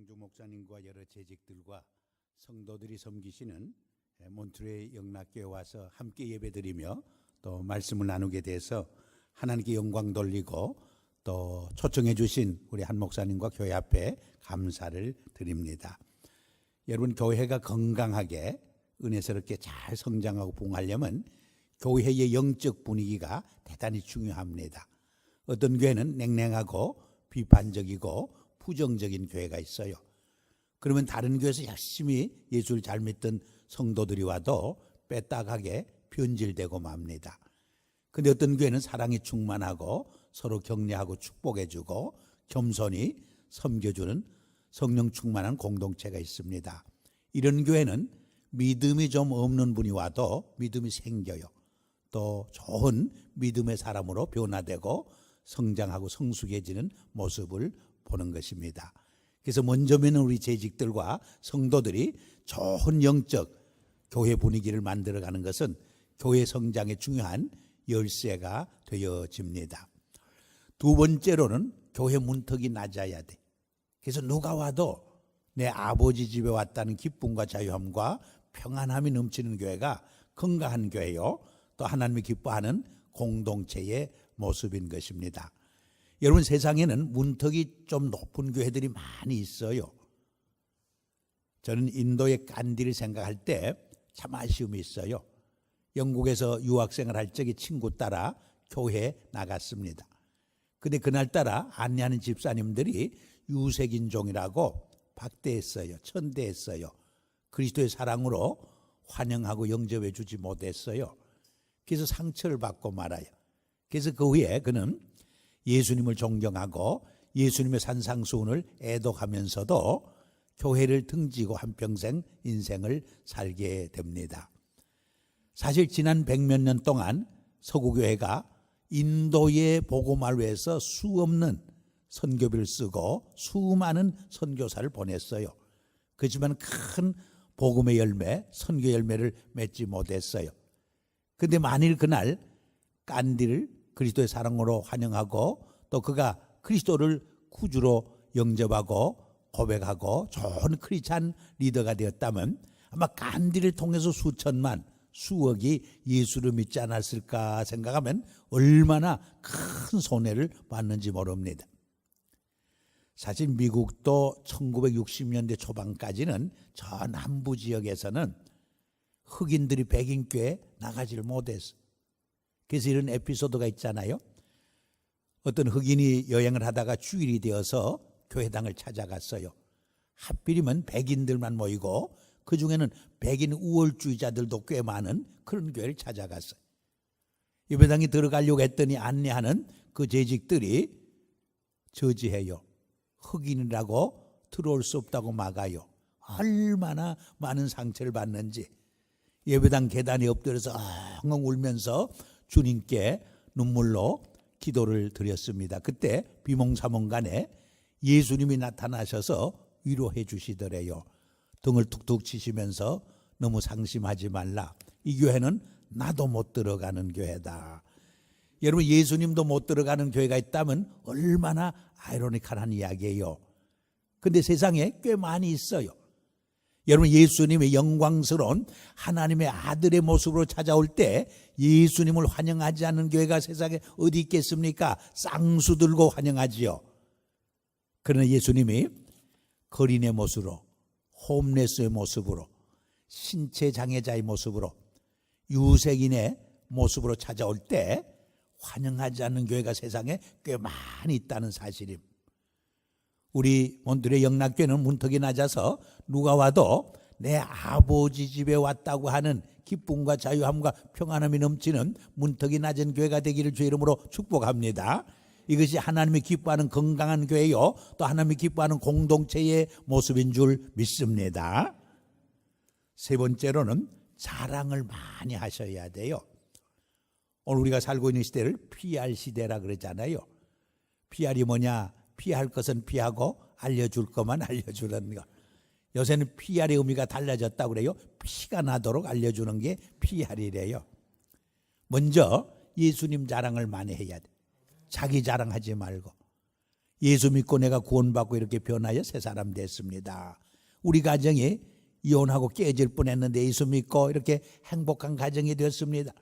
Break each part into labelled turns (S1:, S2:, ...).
S1: 장주 목사님과 여러 재직들과 성도들이 섬기시는 몬트레이 영락교회 와서 함께 예배드리며 또 말씀을 나누게 돼서 하나님께 영광 돌리고 또 초청해 주신 우리 한 목사님과 교회 앞에 감사를 드립니다. 여러분, 교회가 건강하게 은혜스럽게 잘 성장하고 부흥하려면 교회의 영적 분위기가 대단히 중요합니다. 어떤 교회는 냉랭하고 비판적이고 부정적인 교회가 있어요. 그러면 다른 교회에서 열심히 예수를 잘 믿던 성도들이 와도 빼딱하게 변질되고 맙니다. 근데 어떤 교회는 사랑이 충만하고 서로 격려하고 축복해주고 겸손히 섬겨주는 성령 충만한 공동체가 있습니다. 이런 교회는 믿음이 좀 없는 분이 와도 믿음이 생겨요. 또 좋은 믿음의 사람으로 변화되고 성장하고 성숙해지는 모습을 보는 것입니다. 그래서 먼저는 우리 재직들과 성도들이 좋은 영적 교회 분위기를 만들어가는 것은 교회 성장의 중요한 열쇠가 되어집니다. 두 번째로는 교회 문턱이 낮아야 돼. 그래서 누가 와도 내 아버지 집에 왔다는 기쁨과 자유함과 평안함이 넘치는 교회가 건강한 교회요, 또 하나님이 기뻐하는 공동체의 모습인 것입니다. 여러분, 세상에는 문턱이 좀 높은 교회들이 많이 있어요. 저는 인도의 간디를 생각할 때 참 아쉬움이 있어요. 영국에서 유학생을 할 적에 친구 따라 교회에 나갔습니다. 근데 그날따라 안내하는 집사님들이 유색인종이라고 박대했어요. 천대했어요. 그리스도의 사랑으로 환영하고 영접해 주지 못했어요. 그래서 상처를 받고 말아요. 그래서 그 후에 그는 예수님을 존경하고 예수님의 산상수훈을 애독하면서도 교회를 등지고 한평생 인생을 살게 됩니다. 사실 지난 100몇 년 동안 서구교회가 인도의 복음화를 위해서 수없는 선교비를 쓰고 수많은 선교사를 보냈어요. 그렇지만 큰 복음의 열매, 선교 열매를 맺지 못했어요. 그런데 만일 그날 간디를 그리스도의 사랑으로 환영하고 또 그가 그리스도를 구주로 영접하고 고백하고 좋은 크리스찬 리더가 되었다면 아마 간디를 통해서 수천만 수억이 예수를 믿지 않았을까 생각하면 얼마나 큰 손해를 봤는지 모릅니다. 사실 미국도 1960년대 초반까지는 저 남부 지역에서는 흑인들이 백인교회에 나가지를 못했어요. 그래서 이런 에피소드가 있잖아요. 어떤 흑인이 여행을 하다가 주일이 되어서 교회당을 찾아갔어요. 하필이면 백인들만 모이고 그 중에는 백인 우월주의자들도 꽤 많은 그런 교회를 찾아갔어요. 예배당에 들어가려고 했더니 안내하는 그 재직들이 저지해요. 흑인이라고 들어올 수 없다고 막아요. 얼마나 많은 상처를 받는지. 예배당 계단에 엎드려서 엉엉 울면서 주님께 눈물로 기도를 드렸습니다. 그때 비몽사몽간에 예수님이 나타나셔서 위로해 주시더래요. 등을 툭툭 치시면서 너무 상심하지 말라. 이 교회는 나도 못 들어가는 교회다. 여러분, 예수님도 못 들어가는 교회가 있다면 얼마나 아이러니컬한 이야기예요. 근데 세상에 꽤 많이 있어요. 여러분, 예수님의 영광스러운 하나님의 아들의 모습으로 찾아올 때 예수님을 환영하지 않는 교회가 세상에 어디 있겠습니까? 쌍수 들고 환영하지요. 그러나 예수님이 거린의 모습으로, 홈레스의 모습으로, 신체장애자의 모습으로, 유색인의 모습으로 찾아올 때 환영하지 않는 교회가 세상에 꽤 많이 있다는 사실임. 우리 몬트레이 영락교회는 문턱이 낮아서 누가 와도 내 아버지 집에 왔다고 하는 기쁨과 자유함과 평안함이 넘치는 문턱이 낮은 교회가 되기를 주의 이름으로 축복합니다. 이것이 하나님이 기뻐하는 건강한 교회요, 또 하나님이 기뻐하는 공동체의 모습인 줄 믿습니다. 세 번째로는 자랑을 많이 하셔야 돼요. 오늘 우리가 살고 있는 시대를 PR 시대라 그러잖아요. PR이 뭐냐? 피할 것은 피하고 알려줄 것만 알려주는 것. 요새는 PR의 의미가 달라졌다고 그래요. 피가 나도록 알려주는 게 PR이래요. 먼저 예수님 자랑을 많이 해야 돼. 자기 자랑하지 말고. 예수 믿고 내가 구원받고 이렇게 변하여 새 사람 됐습니다. 우리 가정이 이혼하고 깨질 뻔했는데 예수 믿고 이렇게 행복한 가정이 되었습니다.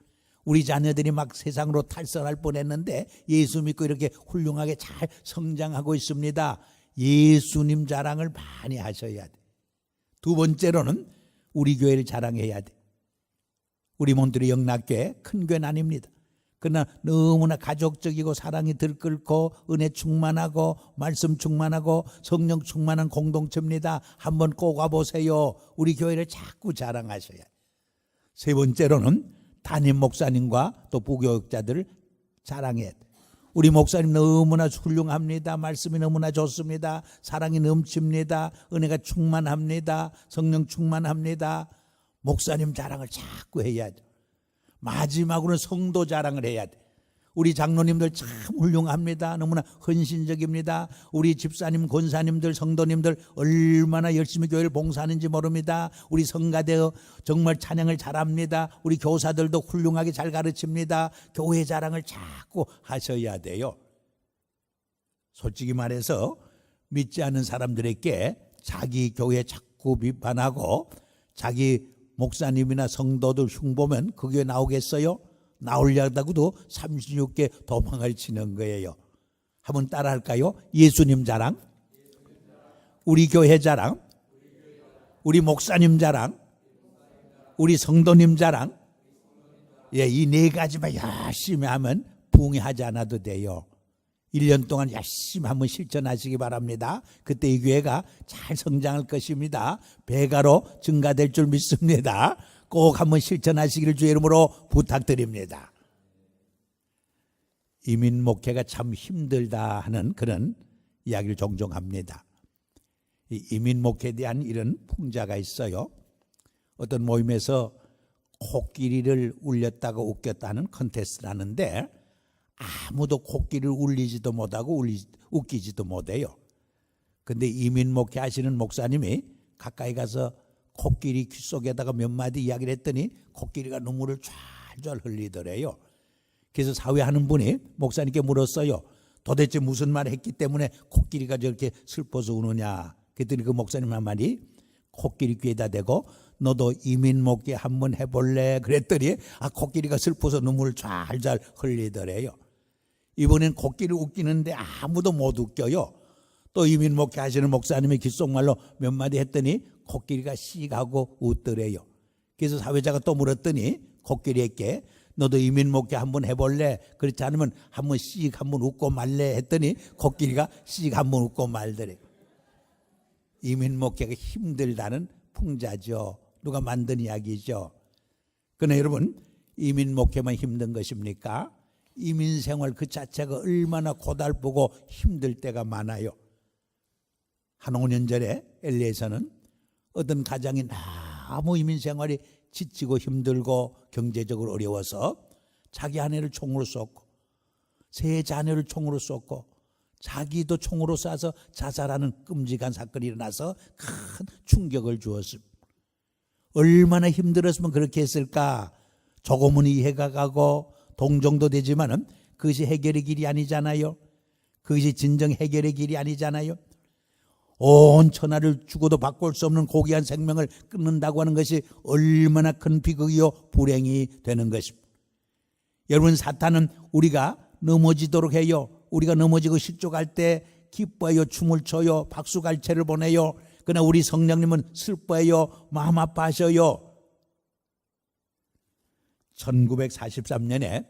S1: 우리 자녀들이 막 세상으로 탈선할 뻔했는데 예수 믿고 이렇게 훌륭하게 잘 성장하고 있습니다. 예수님 자랑을 많이 하셔야 돼. 두 번째로는 우리 교회를 자랑해야 돼. 우리 몬트레이 영락교회 큰 교회는 아닙니다. 그러나 너무나 가족적이고 사랑이 들끓고 은혜 충만하고 말씀 충만하고 성령 충만한 공동체입니다. 한번 꼭 와보세요. 우리 교회를 자꾸 자랑하셔야 돼요. 세 번째로는 담임 목사님과 또 부교육자들을 자랑해야 돼요. 우리 목사님 너무나 훌륭합니다. 말씀이 너무나 좋습니다. 사랑이 넘칩니다. 은혜가 충만합니다. 성령 충만합니다. 목사님 자랑을 자꾸 해야 돼. 마지막으로는 성도 자랑을 해야 돼. 우리 장로님들 참 훌륭합니다. 너무나 헌신적입니다. 우리 집사님, 권사님들, 성도님들 얼마나 열심히 교회를 봉사하는지 모릅니다. 우리 성가대여 정말 찬양을 잘합니다. 우리 교사들도 훌륭하게 잘 가르칩니다. 교회 자랑을 자꾸 하셔야 돼요. 솔직히 말해서 믿지 않는 사람들에게 자기 교회 자꾸 비판하고 자기 목사님이나 성도들 흉보면 그 교회 나오겠어요? 나오려다가도 36개 도망을 치는 거예요. 한번 따라할까요? 예수님 자랑, 우리 교회 자랑, 우리 목사님 자랑, 우리 성도님 자랑. 예, 이 네 가지만 열심히 하면 부흥하지 않아도 돼요. 1년 동안 열심히 한번 실천하시기 바랍니다. 그때 이 교회가 잘 성장할 것입니다. 배가로 증가될 줄 믿습니다. 꼭 한번 실천하시기를 주의 이름으로 부탁드립니다. 이민 목회가 참 힘들다 하는 그런 이야기를 종종 합니다. 이민 목회에 대한 이런 풍자가 있어요. 어떤 모임에서 코끼리를 울렸다가 웃겼다는 컨테스트를 하는데 아무도 코끼리를 울리지도 못하고 웃기지도 못해요. 근데 이민 목회 하시는 목사님이 가까이 가서 코끼리 귀 속에다가 몇 마디 이야기를 했더니 코끼리가 눈물을 쫙쫙 흘리더래요. 그래서 사회하는 분이 목사님께 물었어요. 도대체 무슨 말을 했기 때문에 코끼리가 저렇게 슬퍼서 우느냐. 그랬더니 그 목사님 한 말이 코끼리 귀에다 대고 너도 이민 목회 한번 해볼래? 그랬더니 코끼리가 슬퍼서 눈물을 쫙쫙 흘리더래요. 이번엔 코끼리 웃기는데 아무도 못 웃겨요. 또 이민 목회 하시는 목사님이 귓속말로 몇 마디 했더니 코끼리가 씩 하고 웃더래요. 그래서 사회자가 또 물었더니 코끼리에게 너도 이민 목회 한번 해볼래? 그렇지 않으면 한번 씩 한번 웃고 말래? 했더니 코끼리가 씩 한번 웃고 말더래요. 이민 목회가 힘들다는 풍자죠. 누가 만든 이야기죠. 그러나 여러분, 이민 목회만 힘든 것입니까? 이민 생활 그 자체가 얼마나 고달프고 힘들 때가 많아요. 한 5년 전에 LA에서는 어떤 가장이 너무 이민 생활이 지치고 힘들고 경제적으로 어려워서 자기 아내를 총으로 쏘고 세 자녀를 총으로 쏘고 자기도 총으로 쏴서 자살하는 끔찍한 사건이 일어나서 큰 충격을 주었습니다. 얼마나 힘들었으면 그렇게 했을까? 조금은 이해가 가고 동정도 되지만은 그것이 해결의 길이 아니잖아요. 그것이 진정 해결의 길이 아니잖아요. 온 천하를 주고도 바꿀 수 없는 고귀한 생명을 끊는다고 하는 것이 얼마나 큰 비극이요 불행이 되는 것입니다. 여러분, 사탄은 우리가 넘어지도록 해요. 우리가 넘어지고 실족할 때 기뻐해요. 춤을 춰요. 박수갈채를 보내요. 그러나 우리 성령님은 슬퍼해요. 마음 아파하셔요. 1943년에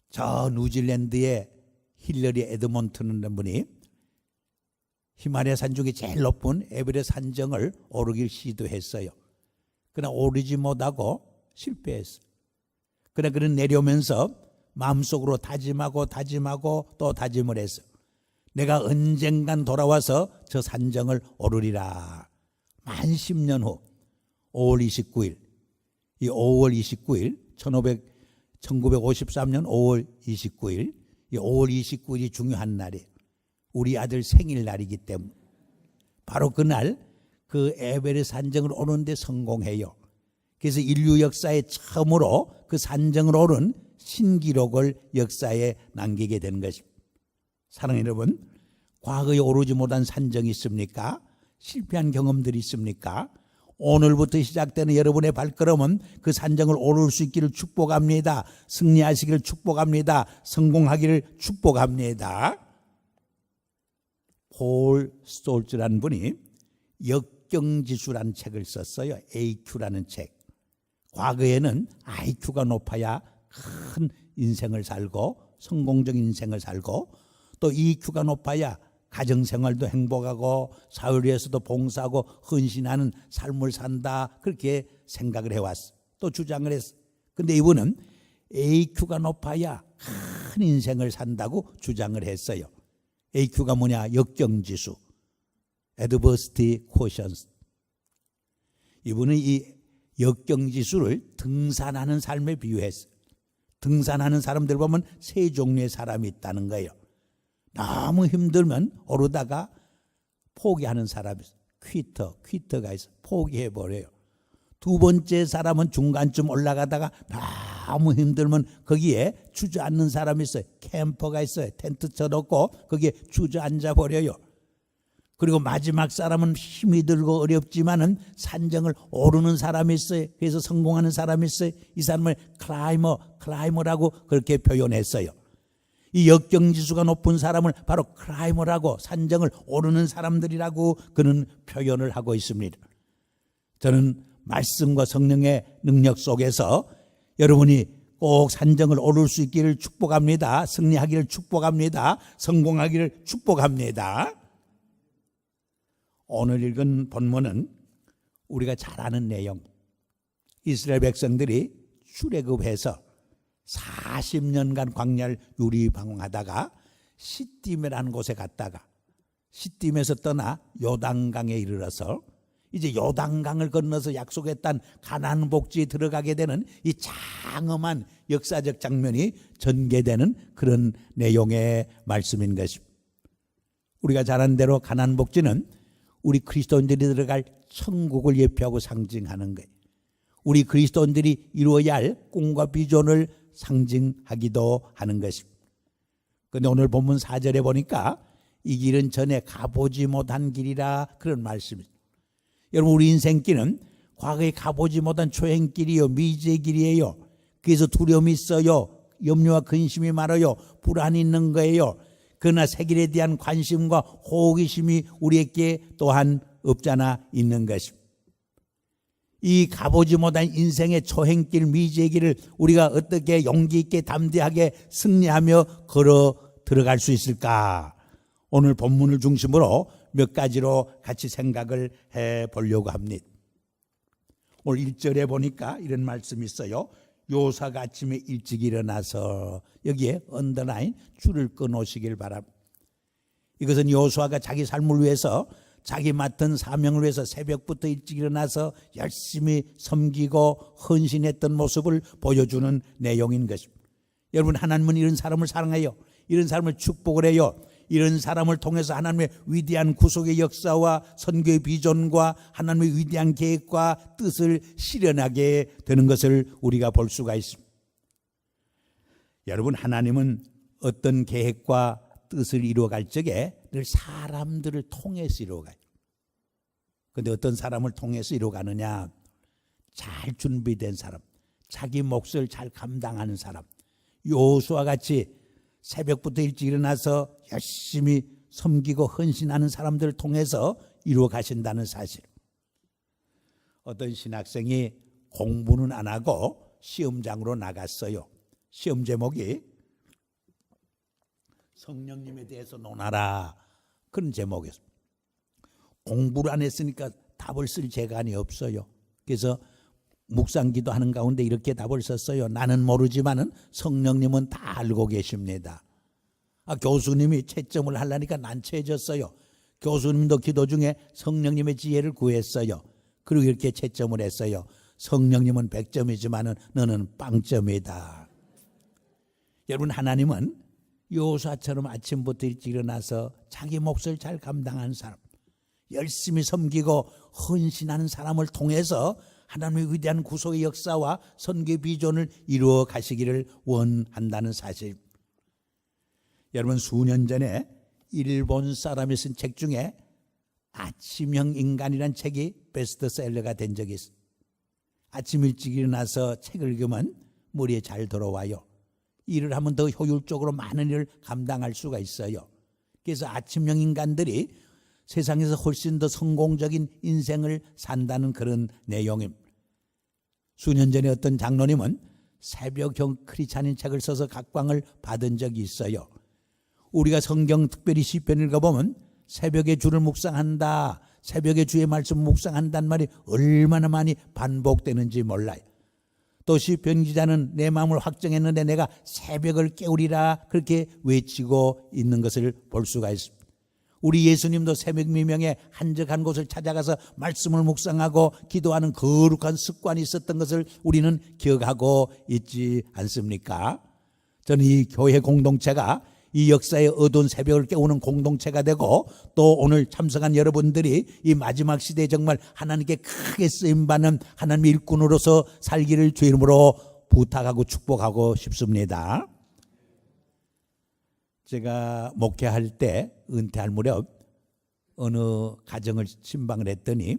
S1: 저 뉴질랜드의 힐러리 에드몬트라는 분이 히말라야 산 중에 제일 높은 에베레스트 산정을 오르길 시도했어요. 그러나 오르지 못하고 실패했어요. 그러나 그는 내려오면서 마음속으로 다짐하고 또 다짐을 했어요. 내가 언젠간 돌아와서 저 산정을 오르리라. 만 10년 후 5월 29일, 이 5월 29일 1953년 5월 29일, 이 5월 29일이 중요한 날이에요. 우리 아들 생일날이기 때문에 바로 그날 그 에베레스트 산정을 오르는데 성공해요. 그래서 인류 역사에 처음으로 그 산정을 오른 신기록을 역사에 남기게 되는 것입니다. 사랑하는 여러분, 과거에 오르지 못한 산정이 있습니까? 실패한 경험들이 있습니까? 오늘부터 시작되는 여러분의 발걸음은 그 산정을 오를 수 있기를 축복합니다. 승리하시기를 축복합니다. 성공하기를 축복합니다. 폴 스톨츠라는 분이 역경지수라는 책을 썼어요. AQ라는 책. 과거에는 IQ가 높아야 큰 인생을 살고 성공적인 인생을 살고, 또 EQ가 높아야 가정생활도 행복하고 사회에서도 봉사하고 헌신하는 삶을 산다, 그렇게 생각을 해왔어. 또 주장을 했어. 근데 이분은 AQ가 높아야 큰 인생을 산다고 주장을 했어요. AQ가 뭐냐? 역경지수, Adversity Quotient. 이분은 이 역경지수를 등산하는 삶에 비유했어요. 등산하는 사람들 보면 세 종류의 사람이 있다는 거예요. 너무 힘들면 오르다가 포기하는 사람이 있어요. 퀴터가 있어요. 포기해버려요. 두 번째 사람은 중간쯤 올라가다가 너무 힘들면 거기에 주저앉는 사람이 있어요. 캠퍼가 있어요. 텐트 쳐놓고 거기에 주저앉아 버려요. 그리고 마지막 사람은 힘이 들고 어렵지만은 산정을 오르는 사람이 있어요. 그래서 성공하는 사람이 있어요. 이 사람을 클라이머라고 그렇게 표현했어요. 이 역경지수가 높은 사람을 바로 클라이머라고, 산정을 오르는 사람들이라고 그는 표현을 하고 있습니다. 저는 말씀과 성령의 능력 속에서 여러분이 꼭 산정을 오를 수 있기를 축복합니다. 승리하기를 축복합니다. 성공하기를 축복합니다. 오늘 읽은 본문은 우리가 잘 아는 내용, 이스라엘 백성들이 출애굽해서 40년간 광야를 유리방황하다가 시딤이라는 곳에 갔다가 시딤에서 떠나 요단강에 이르러서 이제 요단강을 건너서 약속의 땅 가나안 복지에 들어가게 되는 이 장엄한 역사적 장면이 전개되는 그런 내용의 말씀인 것입니다. 우리가 잘 아는 대로 가나안 복지는 우리 그리스도인들이 들어갈 천국을 예표하고 상징하는 거예요. 우리 그리스도인들이 이루어야 할 꿈과 비전을 상징하기도 하는 것입니다. 그런데 오늘 본문 4절에 보니까 이 길은 전에 가보지 못한 길이라, 그런 말씀입니다. 여러분, 우리 인생길은 과거에 가보지 못한 초행길이요, 미지의 길이에요. 그래서 두려움이 있어요. 염려와 근심이 많아요. 불안이 있는 거예요. 그러나 새 길에 대한 관심과 호기심이 우리에게 또한 없잖아 있는 것입니다. 이 가보지 못한 인생의 초행길, 미지의 길을 우리가 어떻게 용기 있게 담대하게 승리하며 걸어 들어갈 수 있을까? 오늘 본문을 중심으로 몇 가지로 같이 생각을 해보려고 합니다. 오늘 1절에 보니까 이런 말씀이 있어요. 요사가 아침에 일찍 일어나서, 여기에 언더라인 줄을 끊으시길 바랍니다. 이것은 요수아가 자기 삶을 위해서, 자기 맡은 사명을 위해서 새벽부터 일찍 일어나서 열심히 섬기고 헌신했던 모습을 보여주는 내용인 것입니다. 여러분, 하나님은 이런 사람을 사랑해요. 이런 사람을 축복을 해요. 이런 사람을 통해서 하나님의 위대한 구속의 역사와 선교의 비전과 하나님의 위대한 계획과 뜻을 실현하게 되는 것을 우리가 볼 수가 있습니다. 여러분, 하나님은 어떤 계획과 뜻을 이루어갈 적에 늘 사람들을 통해서 이루어가요. 그런데 어떤 사람을 통해서 이루어가느냐? 잘 준비된 사람, 자기 몫을 잘 감당하는 사람, 요수와 같이 새벽부터 일찍 일어나서 열심히 섬기고 헌신하는 사람들을 통해서 이루어 가신다는 사실. 어떤 신학생이 공부는 안 하고 시험장으로 나갔어요. 시험 제목이 성령님에 대해서 논하라, 그런 제목이었어요. 공부를 안 했으니까 답을 쓸 재간이 없어요. 그래서 묵상기도 하는 가운데 이렇게 답을 썼어요. 나는 모르지만은 성령님은 다 알고 계십니다. 교수님이 채점을 하려니까 난처해졌어요. 교수님도 기도 중에 성령님의 지혜를 구했어요. 그리고 이렇게 채점을 했어요. 성령님은 100점이지만은 너는 빵점이다. 여러분, 하나님은 요사처럼 아침부터 일찍 일어나서 자기 몫을 잘 감당하는 사람, 열심히 섬기고 헌신하는 사람을 통해서 하나님의 위대한 구속의 역사와 선교의 비전을 이루어 가시기를 원한다는 사실. 여러분, 수년 전에 일본 사람이 쓴 책 중에 아침형 인간이란 책이 베스트셀러가 된 적이 있어요. 아침 일찍 일어나서 책을 읽으면 머리에 잘 들어와요. 일을 하면 더 효율적으로 많은 일을 감당할 수가 있어요. 그래서 아침형 인간들이 세상에서 훨씬 더 성공적인 인생을 산다는 그런 내용입니다. 수년 전에 어떤 장로님은 새벽형 크리스찬인 책을 써서 각광을 받은 적이 있어요. 우리가 성경 특별히 시편 읽어보면 새벽에 주를 묵상한다, 새벽에 주의 말씀 묵상한다는 말이 얼마나 많이 반복되는지 몰라요. 또 시편 기자는 내 마음을 확정했는데 내가 새벽을 깨우리라 그렇게 외치고 있는 것을 볼 수가 있습니다. 우리 예수님도 새벽 미명에 한적한 곳을 찾아가서 말씀을 묵상하고 기도하는 거룩한 습관이 있었던 것을 우리는 기억하고 있지 않습니까? 저는 이 교회 공동체가 이 역사의 어두운 새벽을 깨우는 공동체가 되고, 또 오늘 참석한 여러분들이 이 마지막 시대에 정말 하나님께 크게 쓰임받는 하나님의 일꾼으로서 살기를 주의 이름으로 부탁하고 축복하고 싶습니다. 제가 목회할 때 은퇴할 무렵 어느 가정을 신방을 했더니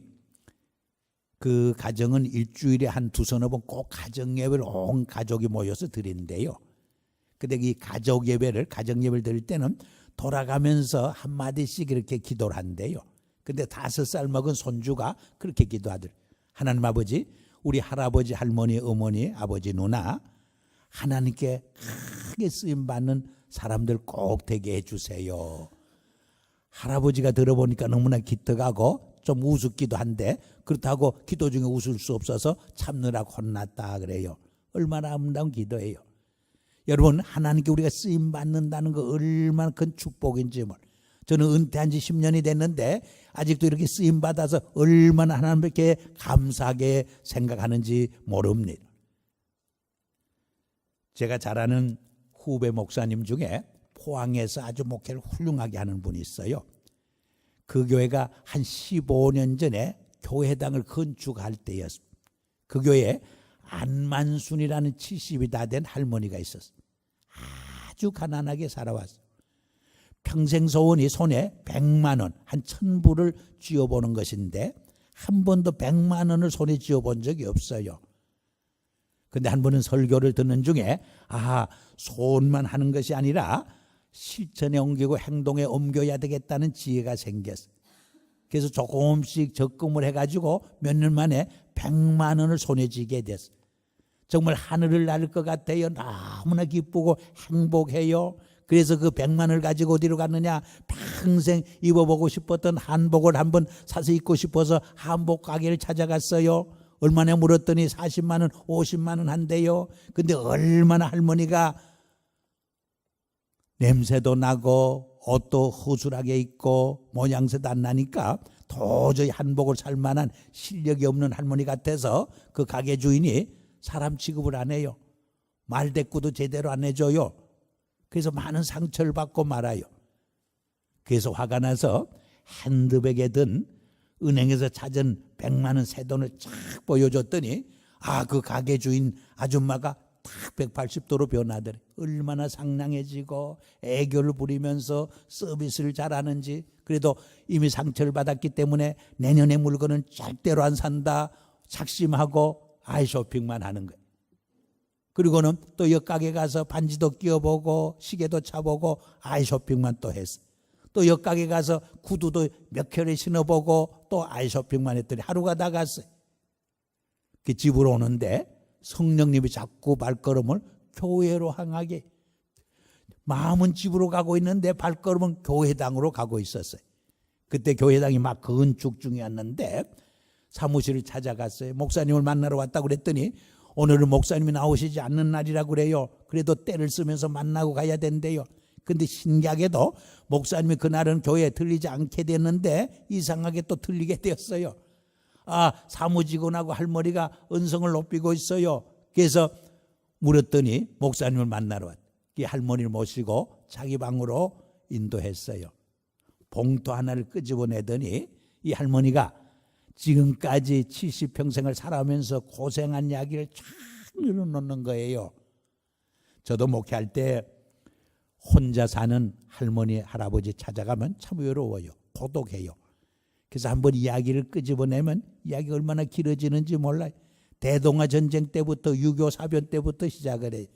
S1: 그 가정은 일주일에 한 두서너 번 꼭 가정예배를 온 가족이 모여서 드린대요. 근데 이 가정예배를 드릴 때는 돌아가면서 한마디씩 이렇게 기도를 한대요. 근데 5살 먹은 손주가 그렇게 기도하더래요. 하나님 아버지, 우리 할아버지, 할머니, 어머니, 아버지, 누나 하나님께 크게 쓰임받는 사람들 꼭 되게 해주세요. 할아버지가 들어보니까 너무나 기특하고 좀 우습기도 한데, 그렇다고 기도 중에 웃을 수 없어서 참느라고 혼났다 그래요. 얼마나 아름다운 기도예요. 여러분, 하나님께 우리가 쓰임받는다는 거 얼마나 큰 축복인지. 저는 은퇴한 지 10년이 됐는데 아직도 이렇게 쓰임받아서 얼마나 하나님께 감사하게 생각하는지 모릅니다. 제가 잘 아는 후배 목사님 중에 포항에서 아주 목회를 훌륭하게 하는 분이 있어요. 그 교회가 한 15년 전에 교회당을 건축할 때였습니다. 그 교회에 안만순이라는 70이 다 된 할머니가 있었어요. 아주 가난하게 살아왔어요. 평생 소원이 손에 100만 원, 한 1000불을 쥐어보는 것인데 한 번도 100만 원을 손에 쥐어본 적이 없어요. 근데 한 번은 설교를 듣는 중에 소원만 하는 것이 아니라 실천에 옮기고 행동에 옮겨야 되겠다는 지혜가 생겼어요. 그래서 조금씩 적금을 해가지고 몇 년 만에 100만 원을 손에 쥐게 됐어요. 정말 하늘을 날 것 같아요. 너무나 기쁘고 행복해요. 그래서 그 100만 원을 가지고 어디로 갔느냐, 평생 입어보고 싶었던 한복을 한번 사서 입고 싶어서 한복 가게를 찾아갔어요. 얼마나 물었더니 40만 원, 50만 원 한대요. 근데 얼마나 할머니가 냄새도 나고 옷도 허술하게 입고 모양새도 안 나니까 도저히 한복을 살 만한 실력이 없는 할머니 같아서 그 가게 주인이 사람 취급을 안 해요. 말대꾸도 제대로 안 해줘요. 그래서 많은 상처를 받고 말아요. 그래서 화가 나서 핸드백에 든 은행에서 찾은 100만 원 새돈을 쫙 보여줬더니 그 가게 주인 아줌마가 딱 180도로 변하더래. 얼마나 상냥해지고 애교를 부리면서 서비스를 잘하는지. 그래도 이미 상처를 받았기 때문에 내년에 물건은 절대로 안 산다 작심하고 아이쇼핑만 하는 거예요. 그리고는 또 옆가게 가서 반지도 끼워보고 시계도 차보고 아이쇼핑만 또 했어요. 또 옆가게 가서 구두도 몇 켤레 신어보고 또 아이쇼핑만 했더니 하루가 다 갔어요. 그 집으로 오는데 성령님이 자꾸 발걸음을 교회로 향하게, 마음은 집으로 가고 있는데 발걸음은 교회당으로 가고 있었어요. 그때 교회당이 막 건축 중이었는데 사무실을 찾아갔어요. 목사님을 만나러 왔다고 그랬더니 오늘은 목사님이 나오시지 않는 날이라고 그래요. 그래도 때를 쓰면서 만나고 가야 된대요. 근데 신기하게도 목사님이 그날은 교회에 들리지 않게 됐는데 이상하게 또 들리게 되었어요. 사무직원하고 할머니가 언성을 높이고 있어요. 그래서 물었더니 목사님을 만나러 왔다. 이 할머니를 모시고 자기 방으로 인도했어요. 봉투 하나를 끄집어내더니 이 할머니가 지금까지 70평생을 살아오면서 고생한 이야기를 쫙 늘어놓는 거예요. 저도 목회할 때 혼자 사는 할머니, 할아버지 찾아가면 참 외로워요. 고독해요. 그래서 한번 이야기를 끄집어내면 이야기가 얼마나 길어지는지 몰라요. 대동아 전쟁 때부터 유교 사변 때부터 시작을 해요.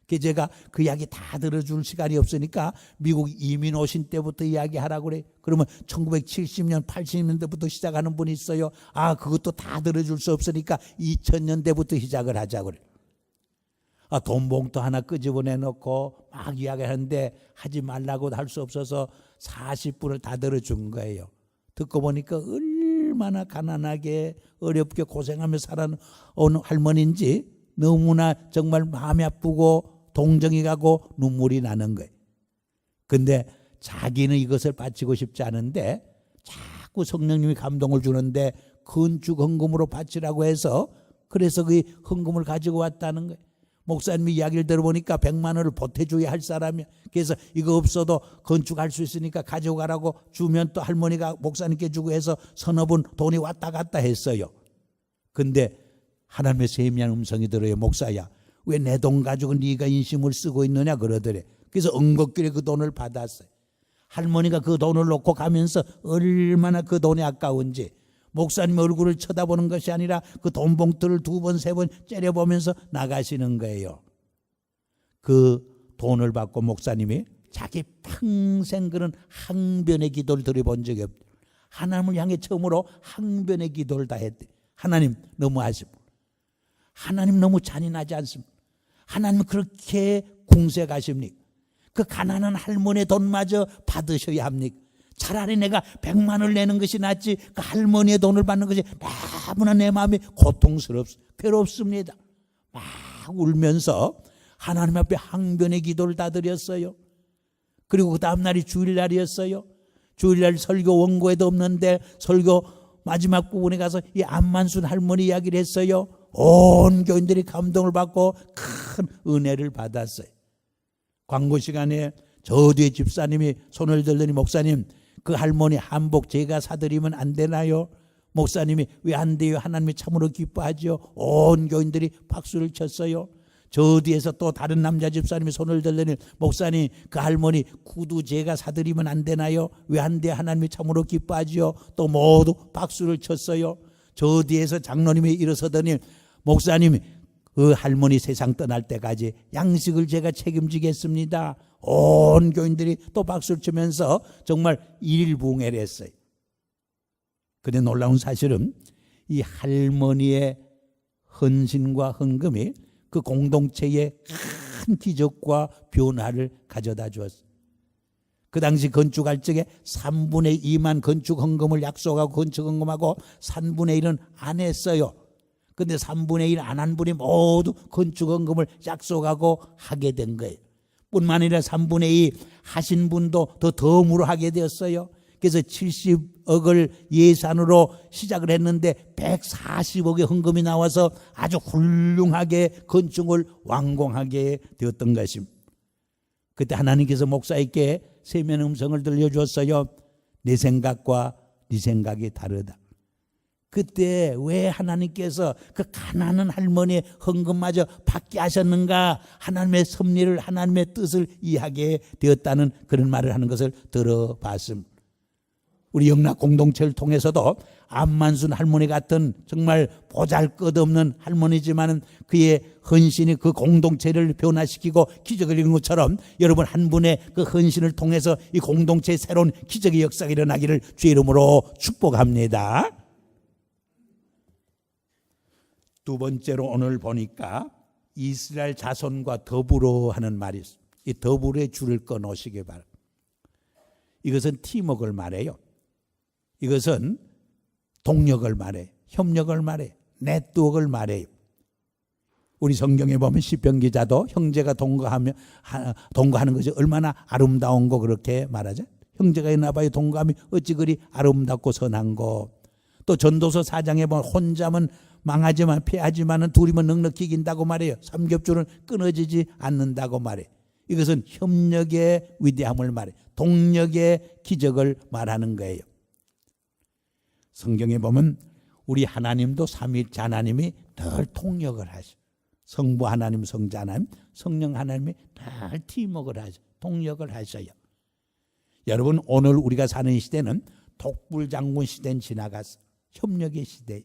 S1: 그래서 제가 그 이야기 다 들어줄 시간이 없으니까 미국 이민 오신 때부터 이야기하라고 그래요. 그러면 1970년 80년대부터 시작하는 분이 있어요. 아, 그것도 다 들어줄 수 없으니까 2000년대부터 시작을 하자고 그래요. 아, 돈 봉투 하나 끄집어내 놓고 막 이야기하는데 하지 말라고 할 수 없어서 40분을 다 들어준 거예요. 듣고 보니까 얼마나 가난하게 어렵게 고생하며 살아온 할머니인지 너무나 정말 마음이 아프고 동정이 가고 눈물이 나는 거예요. 근데 자기는 이것을 바치고 싶지 않은데 자꾸 성령님이 감동을 주는데 건축 헌금으로 바치라고 해서 그래서 그 헌금을 가지고 왔다는 거예요. 목사님이 이야기를 들어보니까 100만 원을 보태줘야 할 사람이야. 그래서 이거 없어도 건축할 수 있으니까 가져가라고 주면 또 할머니가 목사님께 주고 해서 서너 번 돈이 왔다 갔다 했어요. 근데 하나님의 세미한 음성이 들어요. 목사야, 왜 내 돈 가지고 네가 인심을 쓰고 있느냐 그러더래. 그래서 엉겁길에 그 돈을 받았어요. 할머니가 그 돈을 놓고 가면서 얼마나 그 돈이 아까운지 목사님 얼굴을 쳐다보는 것이 아니라 그 돈 봉투를 2번, 3번 째려보면서 나가시는 거예요. 그 돈을 받고 목사님이 자기 평생 그런 항변의 기도를 드려본 적이 없대요. 하나님을 향해 처음으로 항변의 기도를 다 했대. 하나님 너무 아쉽고 하나님 너무 잔인하지 않습니까? 하나님 그렇게 궁세 가십니까? 그 가난한 할머니의 돈마저 받으셔야 합니까? 차라리 내가 100만 원을 내는 것이 낫지 그 할머니의 돈을 받는 것이 너무나 내 마음이 괴롭습니다. 막 울면서 하나님 앞에 항변의 기도를 다 드렸어요. 그리고 그 다음 날이 주일날이었어요. 주일날 설교 원고에도 없는데 설교 마지막 부분에 가서 이 안만순 할머니 이야기를 했어요. 온 교인들이 감동을 받고 큰 은혜를 받았어요. 광고 시간에 저 뒤에 집사님이 손을 들더니 목사님 그 할머니 한복 제가 사드리면 안 되나요? 목사님이 왜 안 돼요? 하나님이 참으로 기뻐하죠. 온 교인들이 박수를 쳤어요. 저 뒤에서 또 다른 남자 집사님이 손을 들더니 목사님 그 할머니 구두 제가 사드리면 안 되나요? 왜 안 돼요? 하나님이 참으로 기뻐하죠. 또 모두 박수를 쳤어요. 저 뒤에서 장로님이 일어서더니 목사님 그 할머니 세상 떠날 때까지 양식을 제가 책임지겠습니다. 온 교인들이 또 박수를 치면서 정말 일일부응회를 했어요. 그런데 놀라운 사실은 이 할머니의 헌신과 헌금이 그 공동체에 큰 기적과 변화를 가져다 주었어요. 그 당시 건축할 적에 3분의 2만 건축 헌금을 약속하고 건축 헌금하고 3분의 1은 안 했어요. 근데 3분의 1 안 한 분이 모두 건축 헌금을 약속하고 하게 된 거예요. 뿐만 아니라 3분의 2 하신 분도 더 덤으로 하게 되었어요. 그래서 70억을 예산으로 시작을 했는데 140억의 헌금이 나와서 아주 훌륭하게 건축을 완공하게 되었던 것입니다. 그때 하나님께서 목사에게 세면 음성을 들려주었어요. 내 생각과 네 생각이 다르다. 그때 왜 하나님께서 그 가난한 할머니의 헌금마저 받게 하셨는가? 하나님의 섭리를 하나님의 뜻을 이해하게 되었다는 그런 말을 하는 것을 들어봤습니다. 우리 영락 공동체를 통해서도 안만순 할머니 같은 정말 보잘것없는 할머니지만 그의 헌신이 그 공동체를 변화시키고 기적을 이룬 것처럼 여러분 한 분의 그 헌신을 통해서 이 공동체에 새로운 기적의 역사가 일어나기를 주의 이름으로 축복합니다. 두 번째로 오늘 보니까 이스라엘 자손과 더불어 하는 말이 있습니다. 이 더불어의 줄을 꺼놓으시기 바랍니다. 이것은 팀워크를 말해요. 이것은 동력을 말해요. 협력을 말해요. 네트워크를 말해요. 우리 성경에 보면 시편 기자도 형제가 동거하는 것이 얼마나 아름다운 거 그렇게 말하죠. 형제가 있나봐요. 동거함이 어찌 그리 아름답고 선한 거. 또 전도서 4장에 보면 혼자면 망하지만 패하지만은 둘이면 넉넉히 이긴다고 말해요. 삼겹줄은 끊어지지 않는다고 말해요. 이것은 협력의 위대함을 말해요. 동력의 기적을 말하는 거예요. 성경에 보면 우리 하나님도 삼위일체 하나님이 늘 통역을 하셔. 성부 하나님, 성자 하나님, 성령 하나님이 늘 팀워크를 하셔. 동력을 하셔요. 여러분, 오늘 우리가 사는 시대는 독불장군 시대는 지나가서 협력의 시대.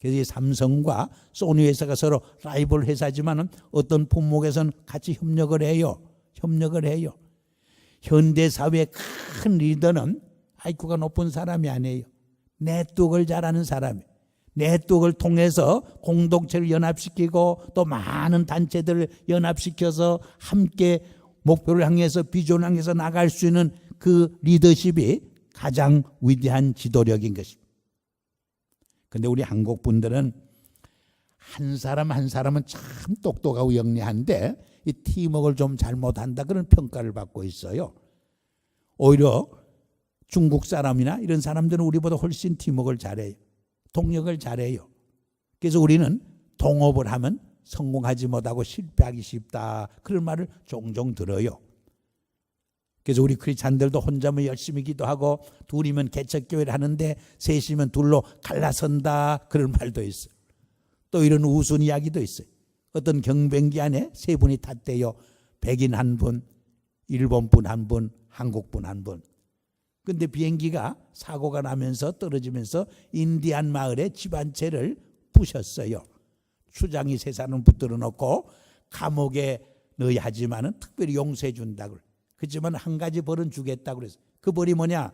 S1: 그래서 삼성과 소니 회사가 서로 라이벌 회사지만은 어떤 품목에서는 같이 협력을 해요. 현대 사회의 큰 리더는 IQ가 높은 사람이 아니에요. 네트워크를 잘하는 사람이에요. 네트워크를 통해서 공동체를 연합시키고 또 많은 단체들을 연합시켜서 함께 목표를 향해서 비전을 향해서 나갈 수 있는 그 리더십이 가장 위대한 지도력인 것입니다. 그런데 우리 한국 분들은 한 사람 한 사람은 참 똑똑하고 영리한데 이 팀워크를 좀 잘못한다 그런 평가를 받고 있어요. 오히려 중국 사람이나 이런 사람들은 우리보다 훨씬 팀워크를 잘해요. 동력을 잘해요. 그래서 우리는 동업을 하면 성공하지 못하고 실패하기 쉽다 그런 말을 종종 들어요. 그래서 우리 크리스찬들도 혼자면 열심히 기도하고 둘이면 개척교회를 하는데 셋이면 둘로 갈라선다 그런 말도 있어요. 또 이런 우스운 이야기도 있어요. 어떤 경비행기 안에 세 분이 탔대요. 백인 한 분, 일본 분 한 분, 한국 분 한 분. 근데 비행기가 사고가 나면서 떨어지면서 인디안 마을에 집 한 채를 부셨어요. 추장이 세 사람 붙들어 놓고 감옥에 넣어야 하지만은 특별히 용서해 준다고. 그렇지만 한 가지 벌은 주겠다고 그랬어요. 그 벌이 뭐냐?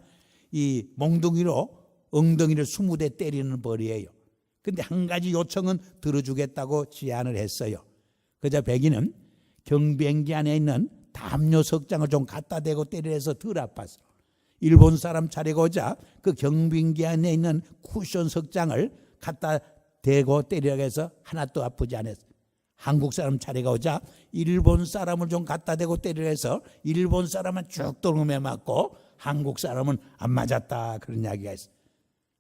S1: 이 몽둥이로 엉덩이를 20대 때리는 벌이에요. 근데 한 가지 요청은 들어주겠다고 제안을 했어요. 그자 백인은 경비행기 안에 있는 담요 석장을 좀 갖다 대고 때려서 덜 아팠어. 일본 사람 차례가 오자 그 경비행기 안에 있는 쿠션 석장을 갖다 대고 때리라고 해서 하나도 아프지 않았어. 한국 사람 차례가 오자 일본 사람을 좀 갖다 대고 때리라 해서 일본 사람은 쭉 떨어매 맞고 한국 사람은 안 맞았다 그런 이야기가 있어.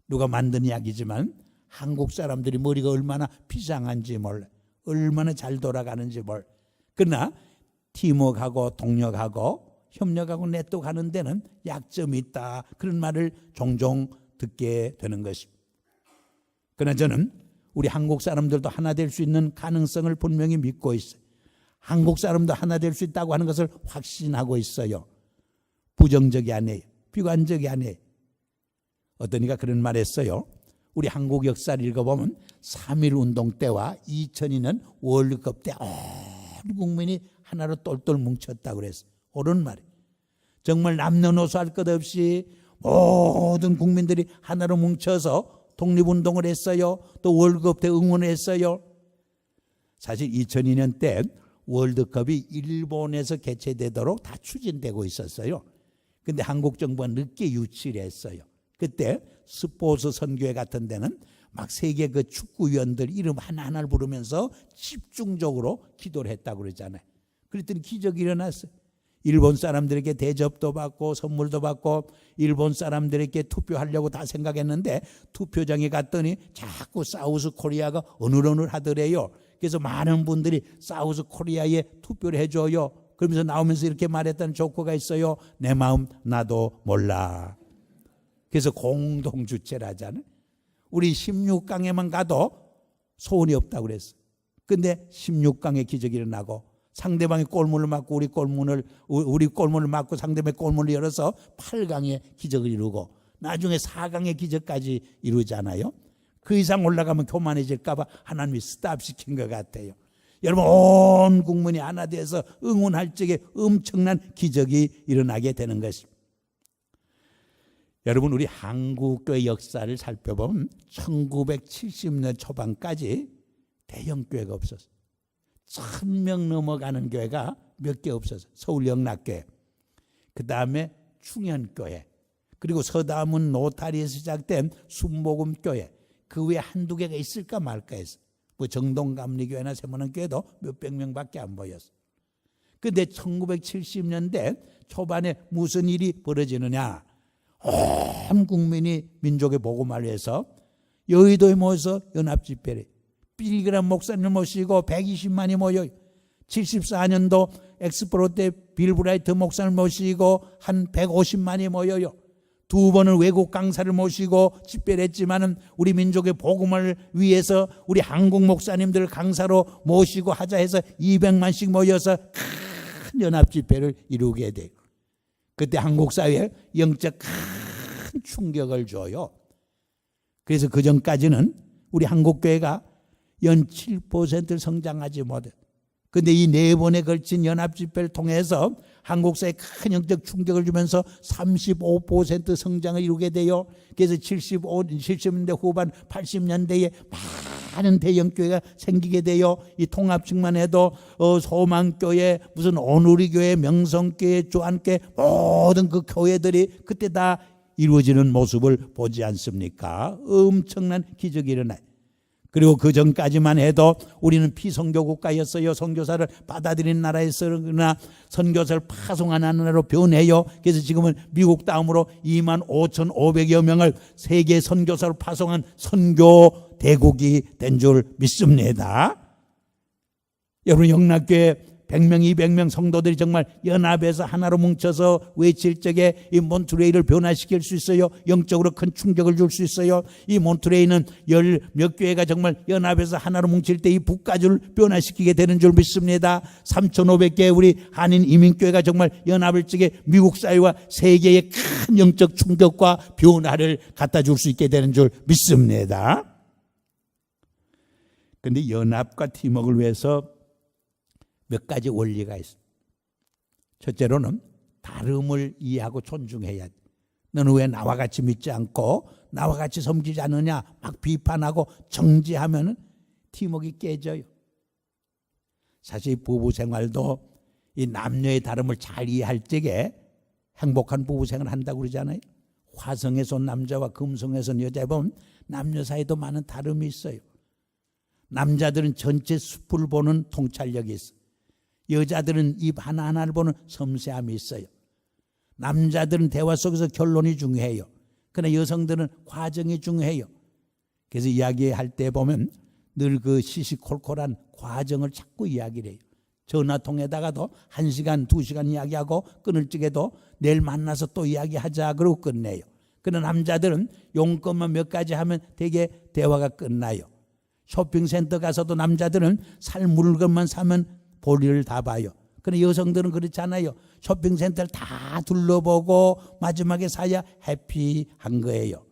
S1: 누가 만든 이야기지만 한국 사람들이 머리가 얼마나 비상한지 몰라. 얼마나 잘 돌아가는지 몰라. 그러나 팀워크하고 동력하고 협력하고 네트워크하는 데는 약점이 있다 그런 말을 종종 듣게 되는 것입니다. 그러나 저는 우리 한국 사람들도 하나 될 수 있는 가능성을 분명히 믿고 있어요. 한국 사람도 하나 될 수 있다고 하는 것을 확신하고 있어요. 부정적이 아니에요. 비관적이 아니에요. 어떤 이가 그런 말 했어요. 우리 한국 역사를 읽어보면 3.1 운동 때와 2002년 월드컵 때 온 국민이 하나로 똘똘 뭉쳤다고 그랬어요. 옳은 말이에요. 정말 남녀노소 할 것 없이 모든 국민들이 하나로 뭉쳐서 독립운동을 했어요. 또 월드컵 때 응원을 했어요. 사실 2002년 때 월드컵이 일본에서 개최되도록 다 추진되고 있었어요. 그런데 한국 정부가 늦게 유치를 했어요. 그때 스포츠 선교회 같은 데는 막 세계 그 축구위원들 이름 하나하나를 부르면서 집중적으로 기도를 했다고 그러잖아요. 그랬더니 기적이 일어났어요. 일본 사람들에게 대접도 받고 선물도 받고 일본 사람들에게 투표하려고 다 생각했는데 투표장에 갔더니 자꾸 사우스 코리아가 어눌어눌하더래요. 그래서 많은 분들이 사우스 코리아에 투표를 해줘요. 그러면서 나오면서 이렇게 말했다는 조커가 있어요. 내 마음 나도 몰라. 그래서 공동주체를 하잖아요. 우리 16강에만 가도 소원이 없다고 그랬어요. 근데 16강에 기적이 일어나고 상대방의 골문을 막고 우리 골문을 막고 상대방의 골문을 열어서 8강의 기적을 이루고 나중에 4강의 기적까지 이루잖아요. 그 이상 올라가면 교만해질까 봐 하나님이 스탑시킨 것 같아요. 여러분 온 국민이 하나 돼서 응원할 적에 엄청난 기적이 일어나게 되는 것입니다. 여러분 우리 한국교회 역사를 살펴보면 1970년 초반까지 대형 교회가 없었어요. 1000명 넘어가는 교회가 몇 개 없었어요. 서울영락교회, 그 다음에 충현교회, 그리고 서다문 노타리에서 시작된 순복음교회, 그 외에 한두 개가 있을까 말까 했어요. 뭐 정동감리교회나 세문안교회도 몇백 명밖에 안 보였어요. 그런데 1970년대 초반에 무슨 일이 벌어지느냐. 온 국민이 민족의 복음을 위해서 여의도에 모여서 연합집회를 빌그람 목사님을 모시고 120만이 모여요. 74년도 엑스포로 때 빌브라이트 목사를 모시고 한 150만이 모여요. 두 번은 외국 강사를 모시고 집회를 했지만은 우리 민족의 복음을 위해서 우리 한국 목사님들 강사로 모시고 하자 해서 200만씩 모여서 큰 연합 집회를 이루게 돼요. 그때 한국 사회에 영적 큰 충격을 줘요. 그래서 그 전까지는 우리 한국교회가 연 7% 성장하지 못해요. 그런데 이 4번에 걸친 연합 집회를 통해서 한국 사회에 큰 영적 충격을 주면서 35% 성장을 이루게 돼요. 그래서 70년대 후반 80년대에 많은 대형교회가 생기게 돼요. 이 통합식만 해도 소망교회, 무슨 오누리교회, 명성교회, 주안교회 모든 그 교회들이 그때 다 이루어지는 모습을 보지 않습니까? 엄청난 기적이 일어나요. 그리고 그 전까지만 해도 우리는 피선교 국가였어요. 선교사를 받아들인 나라였으나 선교사를 파송하는 나라로 변해요. 그래서 지금은 미국 다음으로 25,500여 명을 세계 선교사로 파송한 선교 대국이 된 줄 믿습니다. 여러분, 영락교회 100명, 200명 성도들이 정말 연합해서 하나로 뭉쳐서 외칠 적에 이 몬트레이를 변화시킬 수 있어요. 영적으로 큰 충격을 줄 수 있어요. 이 몬트레이는 10몇 교회가 정말 연합해서 하나로 뭉칠 때 이 북가주를 변화시키게 되는 줄 믿습니다. 3,500개 우리 한인 이민교회가 정말 연합을 적에 미국 사회와 세계의 큰 영적 충격과 변화를 갖다 줄 수 있게 되는 줄 믿습니다. 그런데 연합과 팀워크를 위해서 몇 가지 원리가 있어. 첫째로는 다름을 이해하고 존중해야 돼. 너는 왜 나와 같이 믿지 않고 나와 같이 섬기지 않느냐 막 비판하고 정지하면 팀워크가 깨져요. 사실 부부 생활도 이 남녀의 다름을 잘 이해할 적에 행복한 부부 생활을 한다고 그러잖아요. 화성에서 온 남자와 금성에서 온 여자에 보면 남녀 사이도 많은 다름이 있어요. 남자들은 전체 숲을 보는 통찰력이 있어요. 여자들은 입 하나하나를 보는 섬세함이 있어요. 남자들은 대화 속에서 결론이 중요해요. 그러나 여성들은 과정이 중요해요. 그래서 이야기할 때 보면 늘 그 시시콜콜한 과정을 자꾸 이야기를 해요. 전화통에다가도 1시간, 2시간 이야기하고 끊을 적에도 내일 만나서 또 이야기하자 그러고 끝내요. 그러나 남자들은 용건만 몇 가지 하면 되게 대화가 끝나요. 쇼핑센터 가서도 남자들은 살 물건만 사면 볼일을 다 봐요. 그런데 여성들은 그렇지 않아요. 쇼핑센터를 다 둘러보고 마지막에 사야 해피한 거예요.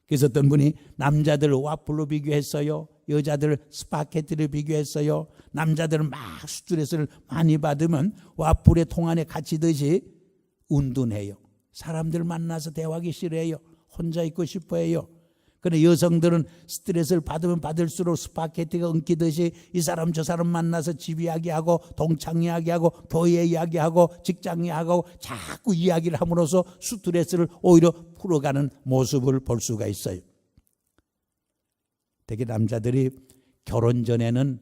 S1: 그래서 어떤 분이 남자들을 와플로 비교했어요. 여자들을 스파게티를 비교했어요. 남자들은 막 스트레스를 많이 받으면 와플의 통 안에 갇히듯이 운둔해요. 사람들 만나서 대화하기 싫어해요. 혼자 있고 싶어해요. 그런데 여성들은 스트레스를 받으면 받을수록 스파게티가 엉키듯이 이 사람 저 사람 만나서 집 이야기하고 동창 이야기하고 교회 이야기하고 직장 이야기하고 자꾸 이야기를 함으로써 스트레스를 오히려 풀어가는 모습을 볼 수가 있어요. 되게 남자들이 결혼 전에는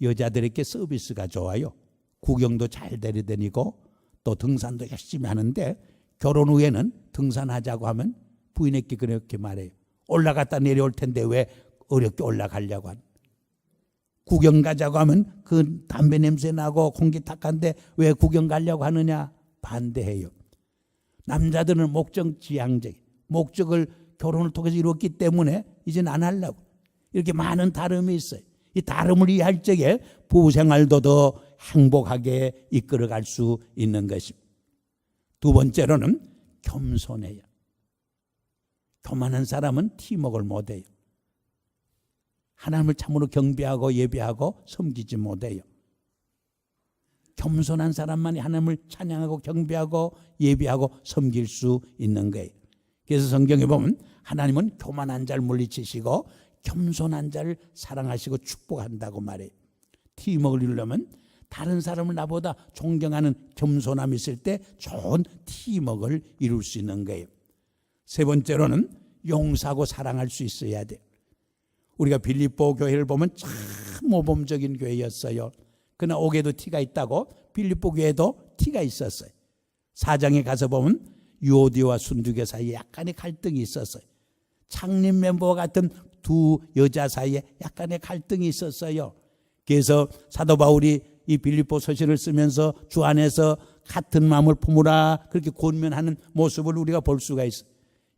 S1: 여자들에게 서비스가 좋아요. 구경도 잘 데려다니고 또 등산도 열심히 하는데 결혼 후에는 등산하자고 하면 부인에게 그렇게 말해요. 올라갔다 내려올 텐데 왜 어렵게 올라가려고 하는. 구경 가자고 하면 그 담배 냄새 나고 공기 탁한데 왜 구경 가려고 하느냐 반대해요. 남자들은 목적지향적, 목적을 결혼을 통해서 이뤘기 때문에 이제는 안 하려고. 이렇게 많은 다름이 있어요. 이 다름을 이해할 적에 부부생활도 더 행복하게 이끌어갈 수 있는 것입니다. 두 번째로는 겸손해요. 교만한 사람은 팀워크를 못해요. 하나님을 참으로 경배하고 예배하고 섬기지 못해요. 겸손한 사람만이 하나님을 찬양하고 경배하고 예배하고 섬길 수 있는 거예요. 그래서 성경에 보면 하나님은 교만한 자를 물리치시고 겸손한 자를 사랑하시고 축복한다고 말해요. 팀워크를 이루려면 다른 사람을 나보다 존경하는 겸손함이 있을 때 좋은 팀워크를 이룰 수 있는 거예요. 세 번째로는 용서하고 사랑할 수 있어야 돼요. 우리가 빌립보 교회를 보면 참 모범적인 교회였어요. 그러나 옥에도 티가 있다고 빌립보 교회도 티가 있었어요. 4장에 가서 보면 유오디와 순두교 사이에 약간의 갈등이 있었어요. 창립 멤버와 같은 두 여자 사이에 약간의 갈등이 있었어요. 그래서 사도 바울이 이 빌립보 서신을 쓰면서 주 안에서 같은 마음을 품으라 그렇게 권면하는 모습을 우리가 볼 수가 있어요.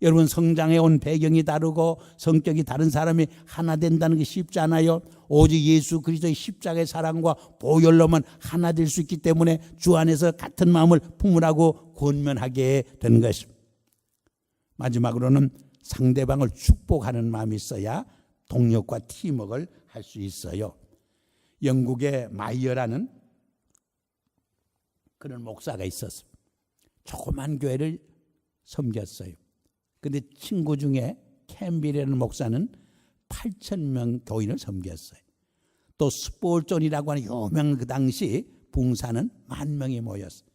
S1: 여러분, 성장해 온 배경이 다르고 성격이 다른 사람이 하나 된다는 게 쉽지 않아요. 오직 예수 그리스도의 십자가의 사랑과 보혈로만 하나 될 수 있기 때문에 주 안에서 같은 마음을 품으라고 권면하게 된 것입니다. 마지막으로는 상대방을 축복하는 마음이 있어야 동력과 팀워크를 할 수 있어요. 영국의 마이어라는 그런 목사가 있었습니다. 조그만 교회를 섬겼어요. 근데 친구 중에 캠빌이라는 목사는 8,000명 교인을 섬겼어요. 또 스폴존이라고 하는 유명한 그 당시 봉사는 10,000명이 모였어요.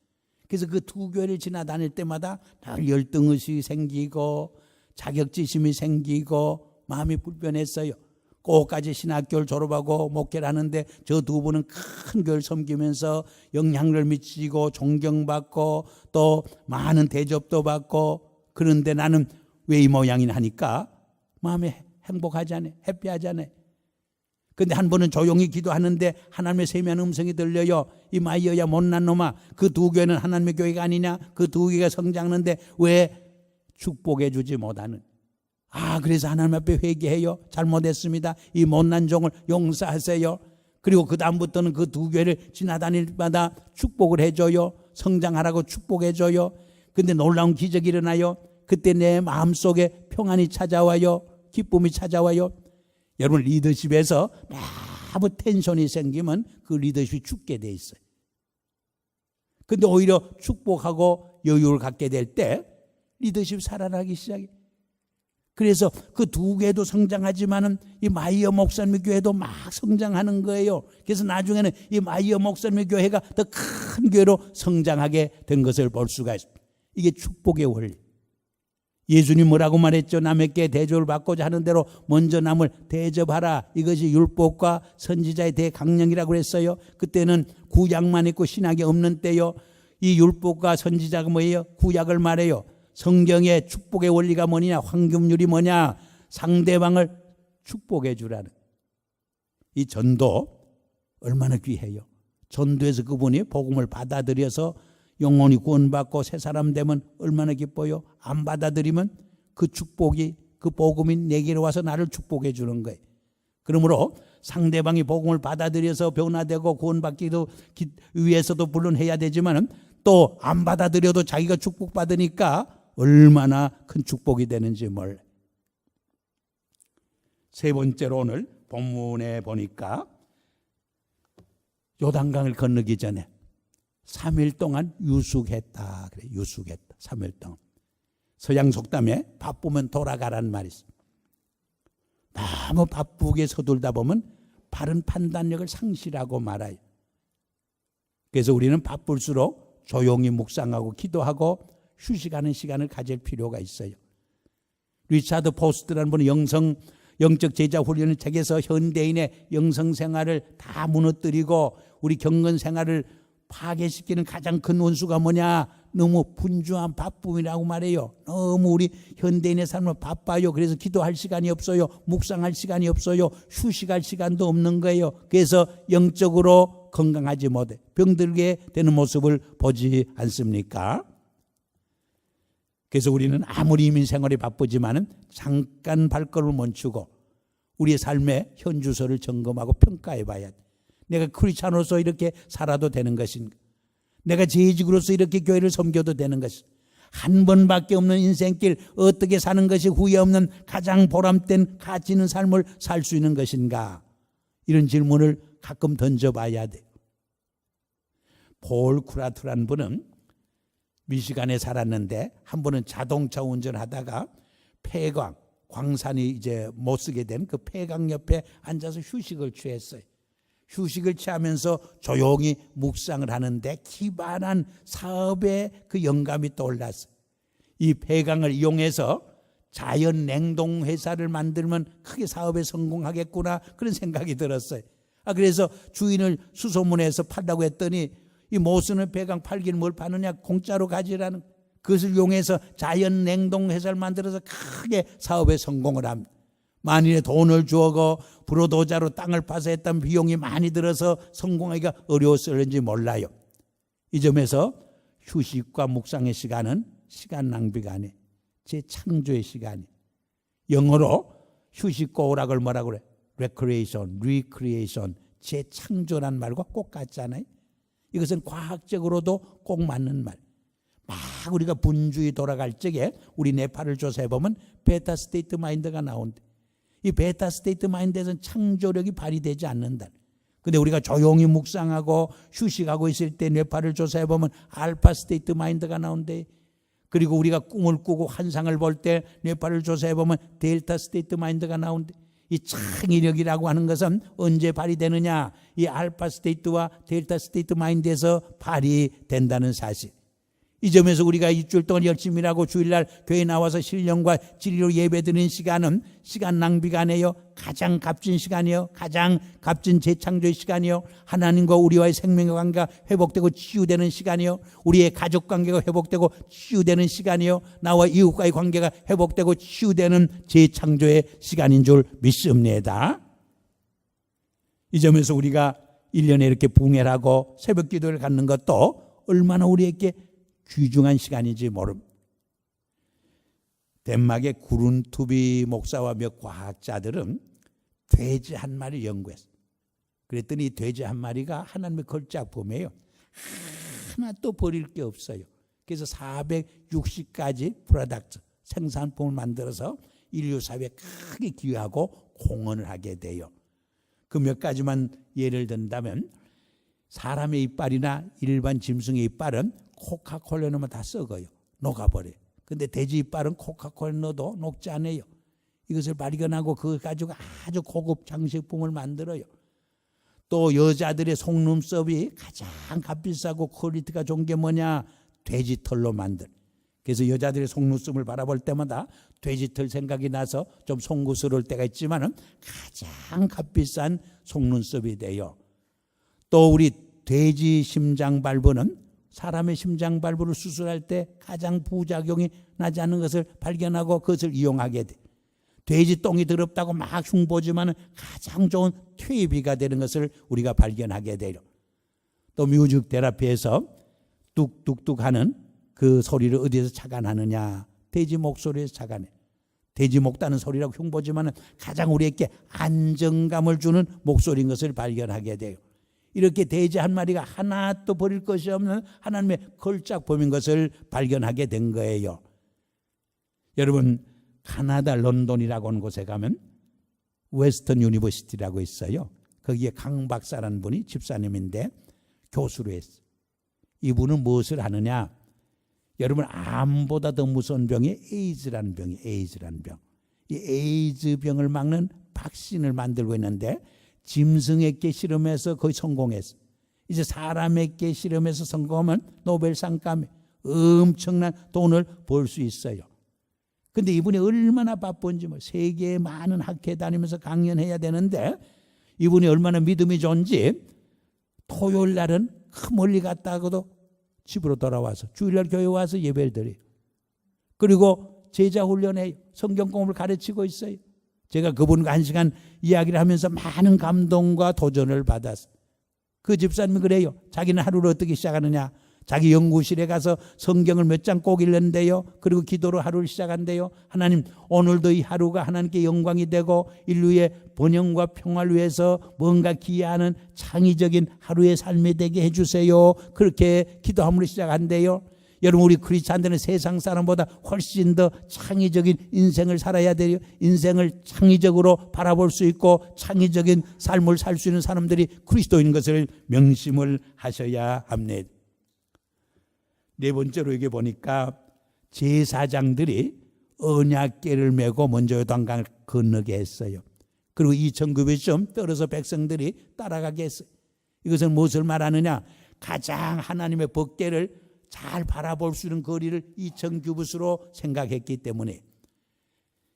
S1: 그래서 그 두 교회를 지나다닐 때마다 늘 열등의식이 생기고 자격지심이 생기고 마음이 불편했어요. 꼭까지 신학교를 졸업하고 목회를 하는데 저 두 분은 큰 교회를 섬기면서 영향력을 미치고 존경받고 또 많은 대접도 받고, 그런데 나는 왜 이 모양이냐 하니까 마음이 행복하지 않아요. 해피하지 않아요. 근데 한 번은 조용히 기도하는데 하나님의 세미한 음성이 들려요. 이 마이어야 못난 놈아, 그 두 교회는 하나님의 교회가 아니냐? 그 두 교회가 성장하는데 왜 축복해 주지 못하는? 그래서 하나님 앞에 회개해요. 잘못했습니다. 이 못난 종을 용서하세요. 그리고 그 다음부터는 그 두 교회를 지나다닐 때마다 축복을 해줘요. 성장하라고 축복해줘요. 근데 놀라운 기적이 일어나요. 그때 내 마음속에 평안이 찾아와요. 기쁨이 찾아와요. 여러분, 리더십에서 너무 텐션이 생기면 그 리더십이 죽게 돼 있어요. 근데 오히려 축복하고 여유를 갖게 될 때 리더십이 살아나기 시작해요. 그래서 그 두 교회도 성장하지만은 이 마이어 목사님의 교회도 막 성장하는 거예요. 그래서 나중에는 이 마이어 목사님의 교회가 더 큰 교회로 성장하게 된 것을 볼 수가 있습니다. 이게 축복의 원리. 예수님 뭐라고 말했죠? 남에게 대접을 받고자 하는 대로 먼저 남을 대접하라. 이것이 율법과 선지자의 대강령이라고 그랬어요. 그때는 구약만 있고 신약이 없는 때요. 이 율법과 선지자가 뭐예요? 구약을 말해요. 성경의 축복의 원리가 뭐냐? 황금률이 뭐냐? 상대방을 축복해 주라는. 이 전도 얼마나 귀해요. 전도에서 그분이 복음을 받아들여서 영혼이 구원받고 새 사람 되면 얼마나 기뻐요. 안 받아들이면 그 축복이, 그 복음이 내게로 와서 나를 축복해 주는 거예요. 그러므로 상대방이 복음을 받아들여서 변화되고 구원받기도 위해서도 물론 해야 되지만 또 안 받아들여도 자기가 축복받으니까 얼마나 큰 축복이 되는지 몰라요. 세 번째로 오늘 본문에 보니까 요단강을 건너기 전에 3일 동안 유숙했다. 그래, 유숙했다. 3일 동안. 서양 속담에 바쁘면 돌아가라는 말이 있어요. 너무 바쁘게 서둘다 보면 바른 판단력을 상실하고 말아요. 그래서 우리는 바쁠수록 조용히 묵상하고 기도하고 휴식하는 시간을 가질 필요가 있어요. 리차드 포스트라는 분은 영적 제자 훈련의 책에서 현대인의 영성 생활을 다 무너뜨리고 우리 경건 생활을 파괴시키는 가장 큰 원수가 뭐냐? 너무 분주한 바쁨이라고 말해요. 너무 우리 현대인의 삶은 바빠요. 그래서 기도할 시간이 없어요. 묵상할 시간이 없어요. 휴식할 시간도 없는 거예요. 그래서 영적으로 건강하지 못해 병들게 되는 모습을 보지 않습니까? 그래서 우리는 아무리 이민 생활이 바쁘지만은 잠깐 발걸음을 멈추고 우리의 삶의 현주소를 점검하고 평가해 봐야 돼. 내가 크리스찬으로서 이렇게 살아도 되는 것인가? 내가 재직으로서 이렇게 교회를 섬겨도 되는 것인가? 한 번밖에 없는 인생길 어떻게 사는 것이 후회 없는 가장 보람된 가치 있는 삶을 살 수 있는 것인가? 이런 질문을 가끔 던져봐야 돼요. 폴 쿠라트라는 분은 미시간에 살았는데 한 번은 자동차 운전하다가 폐광, 광산이 이제 못 쓰게 된 그 폐광 옆에 앉아서 휴식을 취했어요. 휴식을 취하면서 조용히 묵상을 하는데 기발한 사업의 그 영감이 떠올랐어요. 이 폐광을 이용해서 자연 냉동 회사를 만들면 크게 사업에 성공하겠구나 그런 생각이 들었어요. 그래서 주인을 수소문해서 팔라고 했더니 이 못 쓰는 폐광 팔기는 뭘 파느냐? 공짜로 가지라는, 그것을 이용해서 자연 냉동 회사를 만들어서 크게 사업에 성공을 합니다. 만일에 돈을 주어고 불로도자로 땅을 파서 했던 비용이 많이 들어서 성공하기가 어려웠을지 몰라요. 이 점에서 휴식과 묵상의 시간은 시간 낭비가 아니에요. 재창조의 시간이. 영어로 휴식고락을 뭐라고 그래? recreation, recreation, 재창조란 말과 꼭 같잖아요. 이것은 과학적으로도 꼭 맞는 말. 막 우리가 분주히 돌아갈 적에 우리 뇌파를 조사해 보면 베타 스테이트 마인드가 나온대. 이 베타 스테이트 마인드에서는 창조력이 발휘되지 않는다. 근데 우리가 조용히 묵상하고 휴식하고 있을 때 뇌파를 조사해 보면 알파 스테이트 마인드가 나온대. 그리고 우리가 꿈을 꾸고 환상을 볼 때 뇌파를 조사해 보면 델타 스테이트 마인드가 나온대. 이 창의력이라고 하는 것은 언제 발휘되느냐? 이 알파 스테이트와 델타 스테이트 마인드에서 발휘된다는 사실. 이 점에서 우리가 일주일 동안 열심히 일하고 주일날 교회 나와서 신령과 진리로 예배드리는 시간은 시간 낭비가 아니에요. 가장 값진 시간이요. 가장 값진 재창조의 시간이요. 하나님과 우리와의 생명의 관계가 회복되고 치유되는 시간이요. 우리의 가족 관계가 회복되고 치유되는 시간이요. 나와 이웃과의 관계가 회복되고 치유되는 재창조의 시간인 줄 믿습니다. 이 점에서 우리가 1년에 이렇게 봉헌하고 새벽 기도를 갖는 것도 얼마나 우리에게 귀중한 시간인지 모릅니다. 덴마크의 구룬투비 목사와 몇 과학자들은 돼지 한 마리 연구했어요. 그랬더니 돼지 한 마리가 하나님의 걸작품이에요. 하나도 버릴 게 없어요. 그래서 460가지 프로덕트, 생산품을 만들어서 인류 사회에 크게 기여하고 공헌을 하게 돼요. 그 몇 가지만 예를 든다면 사람의 이빨이나 일반 짐승의 이빨은 코카콜라 넣으면 다 썩어요. 녹아버려요. 근데 돼지 이빨은 코카콜라 넣어도 녹지 않아요. 이것을 발견하고 그걸 가지고 아주 고급 장식품을 만들어요. 또 여자들의 속눈썹이 가장 값비싸고 퀄리티가 좋은 게 뭐냐? 돼지털로 만든. 그래서 여자들의 속눈썹을 바라볼 때마다 돼지털 생각이 나서 좀 송구스러울 때가 있지만 가장 값비싼 속눈썹이 돼요. 또 우리 돼지 심장 발부는 사람의 심장 발부를 수술할 때 가장 부작용이 나지 않는 것을 발견하고 그것을 이용하게 돼. 돼지 똥이 더럽다고 막 흉보지만 가장 좋은 퇴비가 되는 것을 우리가 발견하게 돼요. 또 뮤직 테라피에서 뚝뚝뚝 하는 그 소리를 어디에서 착안하느냐? 돼지 목소리에서 착안해. 돼지 목다는 소리라고 흉보지만 가장 우리에게 안정감을 주는 목소리인 것을 발견하게 돼요. 이렇게 돼지 한 마리가 하나도 버릴 것이 없는 하나님의 걸작품인 것을 발견하게 된 거예요. 여러분, 카나다 런던이라고 하는 곳에 가면 웨스턴 유니버시티라고 있어요. 거기에 강 박사라는 분이 집사님인데 교수로 했어요. 이분은 무엇을 하느냐? 여러분, 암보다 더 무서운 병이 에이즈라는 병이에요. 에이즈라는 병. 이 에이즈 병을 막는 백신을 만들고 있는데 짐승에게 실험해서 거의 성공했어. 이제 사람에게 실험해서 성공하면 노벨상감에 엄청난 돈을 벌 수 있어요. 근데 이분이 얼마나 바쁜지 세계에 많은 학회 다니면서 강연해야 되는데 이분이 얼마나 믿음이 좋은지 토요일 날은 멀리 갔다가도 집으로 돌아와서 주일날 교회 와서 예배를 드려요. 그리고 제자 훈련해요. 성경 공부를 가르치고 있어요. 제가 그분과 1시간 이야기를 하면서 많은 감동과 도전을 받았어요. 그 집사님이 그래요. 자기는 하루를 어떻게 시작하느냐? 자기 연구실에 가서 성경을 몇 장 꼭 읽는데요. 그리고 기도로 하루를 시작한대요. 하나님, 오늘도 이 하루가 하나님께 영광이 되고 인류의 번영과 평화를 위해서 뭔가 기여하는 창의적인 하루의 삶이 되게 해주세요. 그렇게 기도함으로 시작한대요. 여러분, 우리 크리스찬들은 세상 사람보다 훨씬 더 창의적인 인생을 살아야 돼요. 인생을 창의적으로 바라볼 수 있고 창의적인 삶을 살 수 있는 사람들이 그리스도인 것을 명심을 하셔야 합니다. 네 번째로 여기 보니까 제사장들이 언약궤를 메고 먼저 요단강을 건너게 했어요. 그리고 2,900점 떨어서 백성들이 따라가게 했어요. 이것은 무엇을 말하느냐? 가장 하나님의 법궤를 잘 바라볼 수 있는 거리를 2,000규빗으로 생각했기 때문에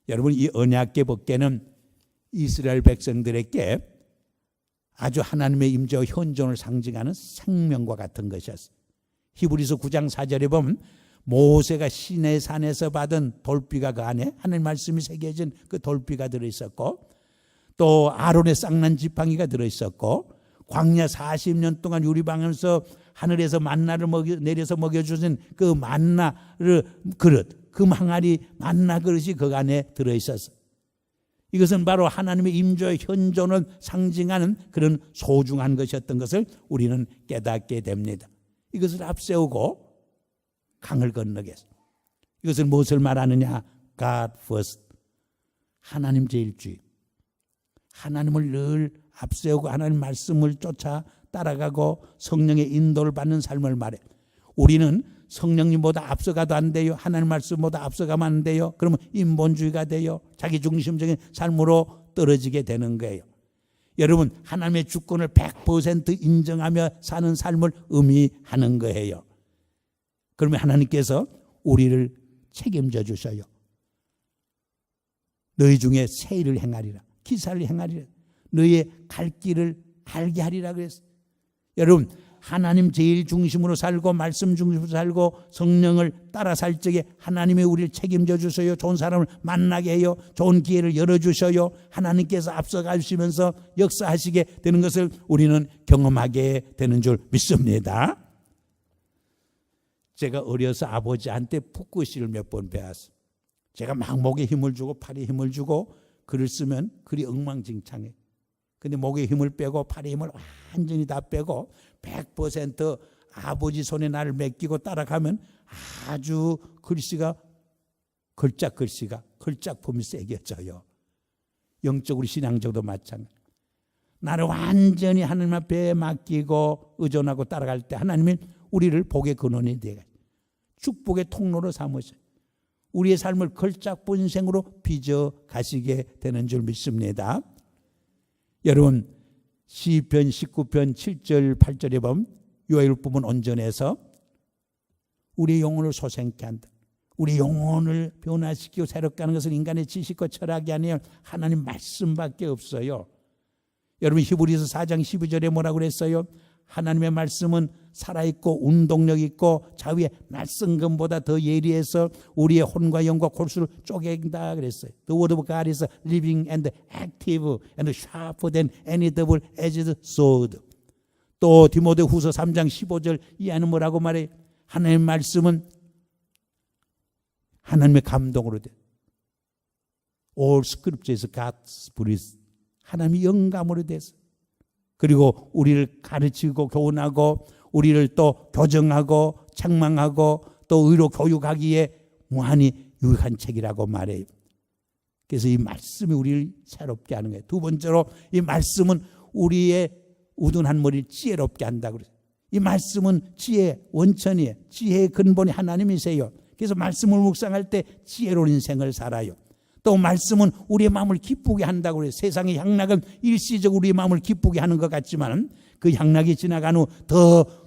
S1: 여러분, 이 언약궤 법궤는 이스라엘 백성들에게 아주 하나님의 임재와 현존을 상징하는 생명과 같은 것이었어요. 히브리서 9장 4절에 보면 모세가 시내산에서 받은 돌비가 그 안에 하나님 말씀이 새겨진 그 돌비가 들어있었고 또 아론의 쌍난 지팡이가 들어있었고 광야 40년 동안 유리방에서 하늘에서 만나를 내려서 먹여주신 그 만나를 그릇, 금 항아리 만나 그릇이 그 안에 들어있었어. 이것은 바로 하나님의 임조의 현존을 상징하는 그런 소중한 것이었던 것을 우리는 깨닫게 됩니다. 이것을 앞세우고 강을 건너겠어. 이것은 무엇을 말하느냐? God first. 하나님 제일주의. 하나님을 늘 앞세우고 하나님 말씀을 쫓아 따라가고 성령의 인도를 받는 삶을 말해. 우리는 성령님보다 앞서가도 안 돼요. 하나님 말씀보다 앞서가면 안 돼요. 그러면 인본주의가 돼요. 자기중심적인 삶으로 떨어지게 되는 거예요. 여러분, 하나님의 주권을 100% 인정하며 사는 삶을 의미하는 거예요. 그러면 하나님께서 우리를 책임져 주셔요. 너희 중에 새 일을 행하리라. 기사를 행하리라. 너희의 갈 길을 알게 하리라 그랬어요. 여러분, 하나님 제일 중심으로 살고 말씀 중심으로 살고 성령을 따라 살 적에 하나님이 우리를 책임져 주셔요. 좋은 사람을 만나게 해요. 좋은 기회를 열어주셔요. 하나님께서 앞서가시면서 역사하시게 되는 것을 우리는 경험하게 되는 줄 믿습니다. 제가 어려서 아버지한테 붓글씨를 몇 번 배웠어요. 제가 막 목에 힘을 주고 팔에 힘을 주고 글을 쓰면 글이 엉망진창해. 근데 목에 힘을 빼고 팔에 힘을 완전히 다 빼고 100% 아버지 손에 나를 맡기고 따라가면 아주 글씨가 걸작품이 세게져요. 영적으로 신앙적으로 마찬가지. 나를 완전히 하나님 앞에 맡기고 의존하고 따라갈 때 하나님이 우리를 복의 근원이 되게 축복의 통로로 삼으셔요. 우리의 삶을 걸작분생으로 빚어 가시게 되는 줄 믿습니다. 여러분, 시편 19편 7절 8절에 보면 요엘 부분 온전해서 우리의 영혼을 소생케 한다. 우리 영혼을 변화시키고 새롭게 하는 것은 인간의 지식과 철학이 아니에요. 하나님 말씀밖에 없어요. 여러분, 히브리서 4장 12절에 뭐라고 그랬어요? 하나님의 말씀은 살아있고 운동력 있고 자위의 낯선금보다 더 예리해서 우리의 혼과 영과 골수를 쪼갠다 그랬어요. The word of God is living and active and sharper than any double-edged sword. 또 디모데후서 3장 15절 이하는 뭐라고 말해요? 하나님의 말씀은 하나님의 감동으로 돼. All scripture is God's breath. 하나님의 영감으로 돼서. 그리고 우리를 가르치고 교훈하고 우리를 또 교정하고 책망하고 또 의로 교육하기에 무한히 유익한 책이라고 말해요. 그래서 이 말씀이 우리를 새롭게 하는 거예요. 두 번째로 이 말씀은 우리의 우둔한 머리를 지혜롭게 한다고 그래요. 이 말씀은 지혜의 원천이에요. 지혜의 근본이 하나님이세요. 그래서 말씀을 묵상할 때 지혜로운 인생을 살아요. 또 말씀은 우리의 마음을 기쁘게 한다고 그래요. 세상의 향락은 일시적으로 우리의 마음을 기쁘게 하는 것 같지만 그 향락이 지나간 후 더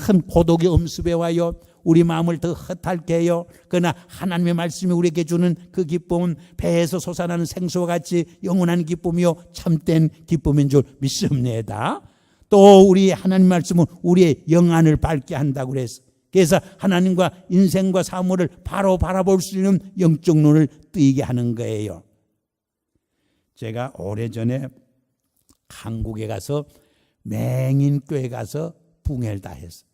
S1: 큰 고독의 엄습에 와요. 우리 마음을 더 헛할게 해요. 그러나 하나님의 말씀이 우리에게 주는 그 기쁨은 배에서 솟아나는 생수와 같이 영원한 기쁨이요 참된 기쁨인 줄 믿습니다. 또 우리 하나님 말씀은 우리의 영안을 밝게 한다고 그랬어요. 그래서 하나님과 인생과 사물을 바로 바라볼 수 있는 영적 눈을 뜨이게 하는 거예요. 제가 오래전에 한국에 가서 맹인교회 가서 붕해를 다 했어요.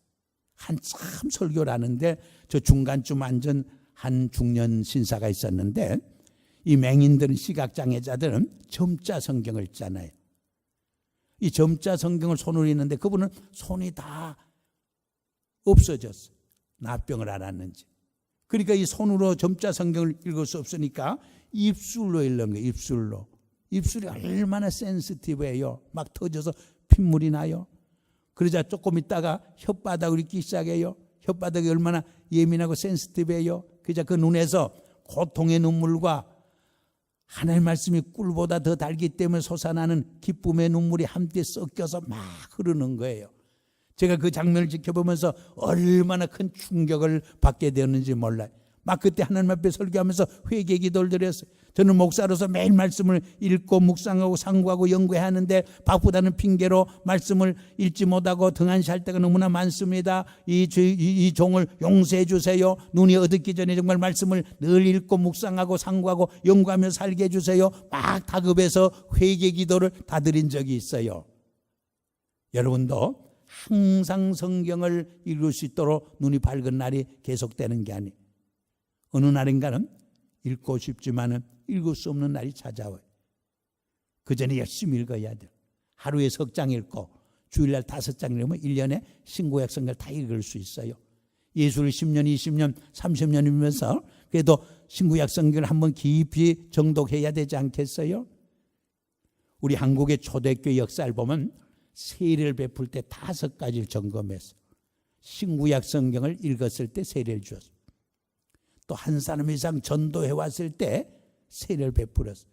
S1: 한참 설교를 하는데 저 중간쯤 앉은 한 중년 신사가 있었는데 이 맹인들은 시각장애자들은 점자 성경을 읽잖아요. 이 점자 성경을 손으로 읽는데 그분은 손이 다 없어졌어. 나병을 앓았는지. 그러니까 이 손으로 점자 성경을 읽을 수 없으니까 입술로 읽는 거예요. 입술로. 입술이 얼마나 센시티브해요. 막 터져서 핏물이 나요. 그러자 조금 있다가 혓바닥을 읽기 시작해요. 혓바닥이 얼마나 예민하고 센시티브해요. 그러자 그 눈에서 고통의 눈물과 하나님의 말씀이 꿀보다 더 달기 때문에 솟아나는 기쁨의 눈물이 함께 섞여서 막 흐르는 거예요. 제가 그 장면을 지켜보면서 얼마나 큰 충격을 받게 되었는지 몰라요. 막 그때 하나님 앞에 설교하면서 회개 기도를 드렸어요. 저는 목사로서 매일 말씀을 읽고 묵상하고 상고하고 연구해야 하는데 바쁘다는 핑계로 말씀을 읽지 못하고 등한시할 때가 너무나 많습니다. 이 종을 용서해 주세요. 눈이 어둡기 전에 정말 말씀을 늘 읽고 묵상하고 상고하고 연구하며 살게 해주세요. 막 다급해서 회개 기도를 다 드린 적이 있어요. 여러분도 항상 성경을 읽을 수 있도록 눈이 밝은 날이 계속되는 게 아니에요. 어느 날인가는 읽고 싶지만은 읽을 수 없는 날이 찾아와요. 그 전에 열심히 읽어야 돼요. 하루에 석 장 읽고 주일날 5장 읽으면 1년에 신구약 성경을 다 읽을 수 있어요. 예수를 10년, 20년, 30년이면서 그래도 신구약 성경을 한번 깊이 정독해야 되지 않겠어요? 우리 한국의 초대교회 역사를 보면 세례를 베풀 때 5가지를 점검했어요. 신구약 성경을 읽었을 때 세례를 주었어요. 또 한 사람 이상 전도해 왔을 때 세례를 베풀었어요.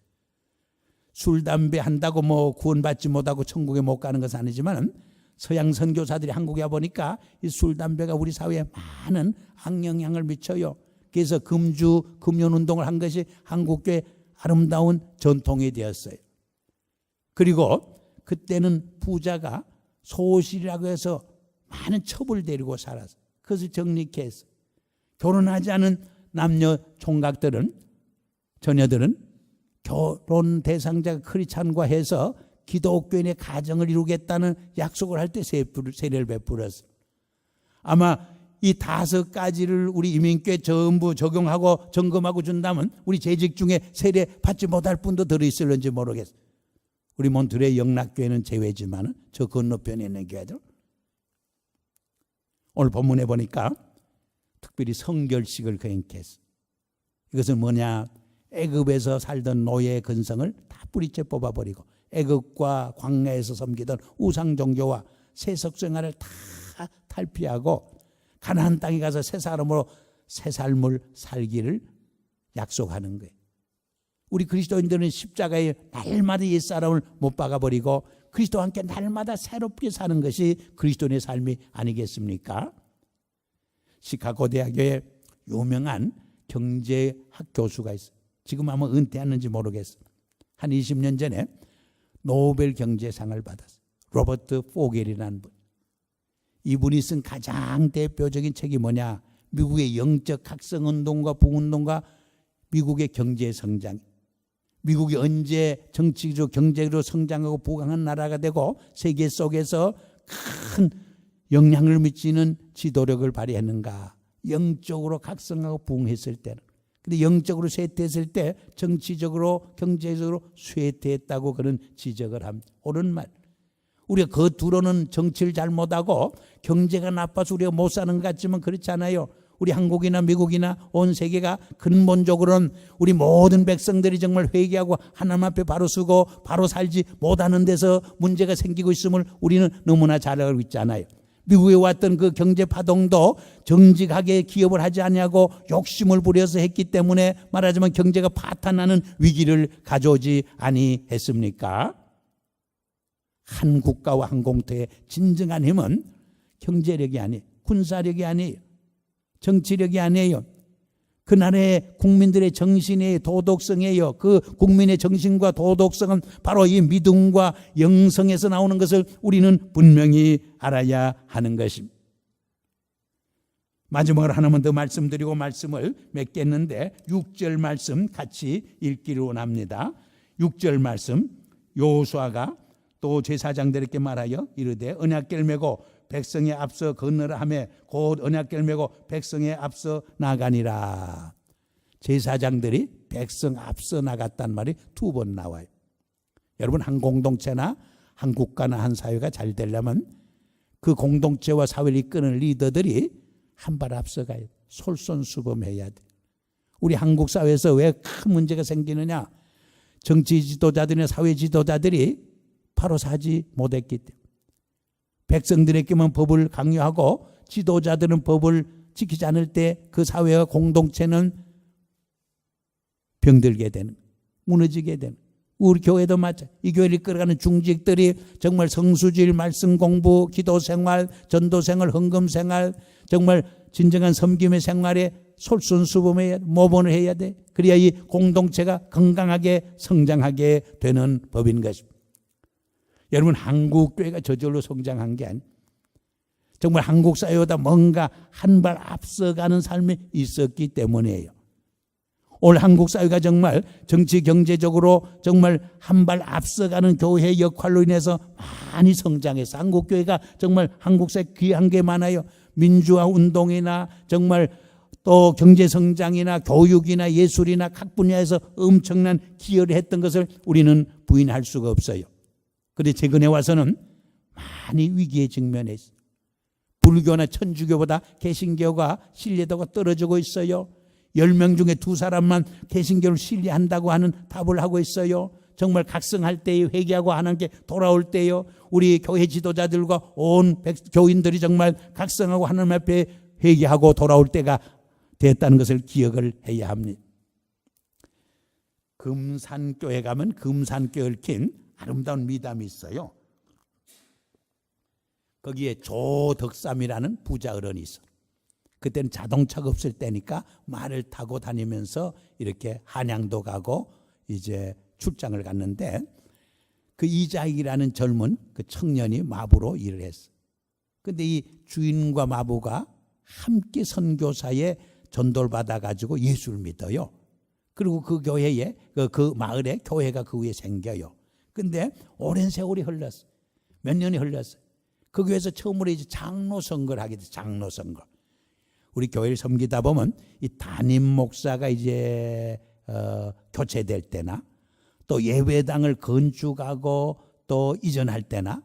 S1: 술, 담배 한다고 구원받지 못하고 천국에 못 가는 것은 아니지만 서양 선교사들이 한국에 와보니까 이 술, 담배가 우리 사회에 많은 악영향을 미쳐요. 그래서 금연운동을 한 것이 한국교회 아름다운 전통이 되었어요. 그리고 그때는 부자가 소실이라고 해서 많은 첩을 데리고 살았어요. 그것을 정립케 했어요. 결혼하지 않은 남녀 총각들은, 자녀들은 결혼 대상자가 그리 참가해서 기독교인의 가정을 이루겠다는 약속을 할 때 세례를 베풀었어요. 아마 이 5가지를 우리 이민교회 전부 적용하고 점검하고 준다면 우리 재직 중에 세례 받지 못할 분도 들어있을는지 모르겠어요. 우리 몬트레이 영락교회는 제외지만 저 건너편에 있는 교회들. 오늘 본문에 보니까 특별히 성결식을 거행했어요. 이것은 뭐냐? 애굽에서 살던 노예의 근성을 다 뿌리째 뽑아버리고 애굽과 광야에서 섬기던 우상 종교와 세속 생활을 다 탈피하고 가나안 땅에 가서 새 사람으로 새 삶을 살기를 약속하는 거예요. 우리 그리스도인들은 십자가에 날마다 옛사람을 못 박아버리고 그리스도와 함께 날마다 새롭게 사는 것이 그리스도인의 삶이 아니겠습니까? 시카고 대학교에 유명한 경제학 교수가 있어요. 지금 아마 은퇴했는지 모르겠어요. 한 20년 전에 노벨 경제상을 받았어요. 로버트 포겔이라는 분. 이분이 쓴 가장 대표적인 책이 뭐냐? 미국의 영적 각성운동과 부운동과 미국의 경제 성장. 미국이 언제 정치적으로 경제적으로 성장하고 부강한 나라가 되고 세계 속에서 큰 영향을 미치는 지도력을 발휘했는가? 영적으로 각성하고 부흥했을 때는. 근데 영적으로 쇠퇴했을 때 정치적으로 경제적으로 쇠퇴했다고 그런 지적을 합니다. 옳은 말. 우리가 겉으로는 정치를 잘못하고 경제가 나빠서 우리가 못 사는 것 같지만 그렇지 않아요. 우리 한국이나 미국이나 온 세계가 근본적으로는 우리 모든 백성들이 정말 회개하고 하나님 앞에 바로 서고 바로 살지 못하는 데서 문제가 생기고 있음을 우리는 너무나 잘 알고 있잖아요. 미국에 왔던 그 경제 파동도 정직하게 기업을 하지 않냐고 욕심을 부려서 했기 때문에 말하자면 경제가 파탄나는 위기를 가져오지 아니했습니까? 한 국가와 한 공터의 진정한 힘은 경제력이 아니에요. 군사력이 아니에요. 정치력이 아니에요. 그 나라의 국민들의 정신의 도덕성이에요. 그 국민의 정신과 도덕성은 바로 이 믿음과 영성에서 나오는 것을 우리는 분명히 알아야 하는 것입니다. 마지막으로 하나만 더 말씀드리고 말씀을 맺겠는데 6절 말씀 같이 읽기를 원합니다. 6절 말씀, 여호수아가 또 제사장들에게 말하여 이르되 언약궤를 메고 백성에 앞서 건너라 하며 곧 언약궤를 메고 백성에 앞서 나가니라. 제사장들이 백성 앞서 나갔단 말이 2번 나와요. 여러분, 한 공동체나 한 국가나 한 사회가 잘 되려면 그 공동체와 사회를 이끄는 리더들이 한 발 앞서가야 돼. 솔선수범해야 돼. 우리 한국 사회에서 왜 큰 문제가 생기느냐? 정치 지도자들이나 사회 지도자들이 바로 사지 못했기 때문에. 백성들에게만 법을 강요하고 지도자들은 법을 지키지 않을 때 그 사회와 공동체는 병들게 되는, 무너지게 되는. 우리 교회도 마찬가지. 이 교회를 이끌어가는 중직들이 정말 성수질, 말씀 공부, 기도 생활, 전도 생활, 헌금 생활, 정말 진정한 섬김의 생활에 솔선수범해야 돼. 모범을 해야 돼. 그래야 이 공동체가 건강하게 성장하게 되는 법인 것입니다. 여러분, 한국 교회가 저절로 성장한 게 아니에요. 정말 한국 사회보다 뭔가 한 발 앞서가는 삶이 있었기 때문이에요. 오늘 한국 사회가 정말 정치 경제적으로 정말 한 발 앞서가는 교회의 역할로 인해서 많이 성장해서 한국 교회가 정말 한국 사회에 귀한 게 많아요. 민주화 운동이나 정말 또 경제성장이나 교육이나 예술이나 각 분야에서 엄청난 기여를 했던 것을 우리는 부인할 수가 없어요. 그런데 최근에 와서는 많이 위기에 직면했어요. 불교나 천주교보다 개신교가 신뢰도가 떨어지고 있어요. 10명 중에 2사람만 개신교를 신뢰한다고 하는 답을 하고 있어요. 정말 각성할 때에 회개하고 하나님께 돌아올 때요, 우리 교회 지도자들과 온 교인들이 정말 각성하고 하나님 앞에 회개하고 돌아올 때가 됐다는 것을 기억을 해야 합니다. 금산교에 가면 금산교에 얽힌 아름다운 미담이 있어요. 거기에 조덕삼이라는 부자 어른이 있어. 그때는 자동차가 없을 때니까 말을 타고 다니면서 이렇게 한양도 가고 이제 출장을 갔는데, 그 이자익이라는 젊은 그 청년이 마부로 일을 했어. 근데 이 주인과 마부가 함께 선교사에 전도를 받아가지고 예수를 믿어요. 그리고 그 교회에 그 마을에 교회가 그 위에 생겨요. 근데 오랜 세월이 흘렀어. 몇 년이 흘렀어요. 그 교회에서 처음으로 이제 장로 선거를 하게 됐어요. 장로 선거. 우리 교회를 섬기다 보면 이 담임 목사가 이제 교체될 때나, 또 예배당을 건축하고 또 이전할 때나,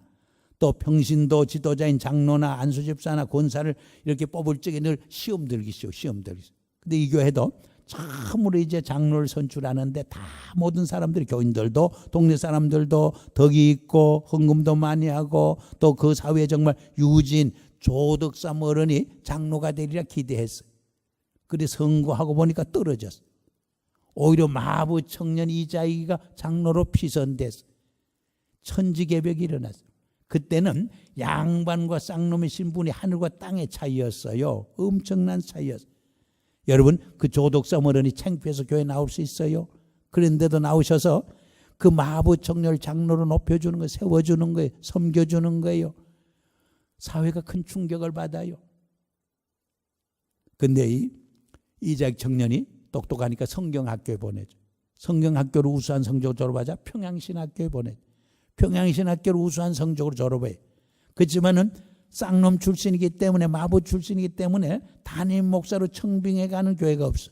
S1: 또 평신도 지도자인 장로나 안수집사나 권사를 이렇게 뽑을 적에 늘 시험 들기시오. 시험 들기시오. 근데 이 교회도 처음으로 이제 장로를 선출하는데 다 모든 사람들이, 교인들도 동네 사람들도 덕이 있고 헌금도 많이 하고 또 그 사회에 정말 유진 조덕삼 어른이 장로가 되리라 기대했어요. 그래서 선거하고 보니까 떨어졌어. 오히려 마부 청년 이자익이가 장로로 피선됐어. 천지개벽이 일어났어. 그때는 양반과 쌍놈의 신분이 하늘과 땅의 차이였어요. 엄청난 차이였어요. 여러분, 그 조덕삼 어른이 창피해서 교회 나올 수 있어요? 그런데도 나오셔서 그 마부 청년을 장로로 높여주는 거예요. 세워주는 거예요. 섬겨주는 거예요. 사회가 큰 충격을 받아요. 근데 이 이자익 청년이 똑똑하니까 성경학교에 보내죠. 성경학교를 우수한 성적으로 졸업하자 평양신학교에 보내죠. 평양신학교를 우수한 성적으로 졸업해. 그렇지만은 쌍놈 출신이기 때문에, 마부 출신이기 때문에 담임 목사로 청빙해 가는 교회가 없어.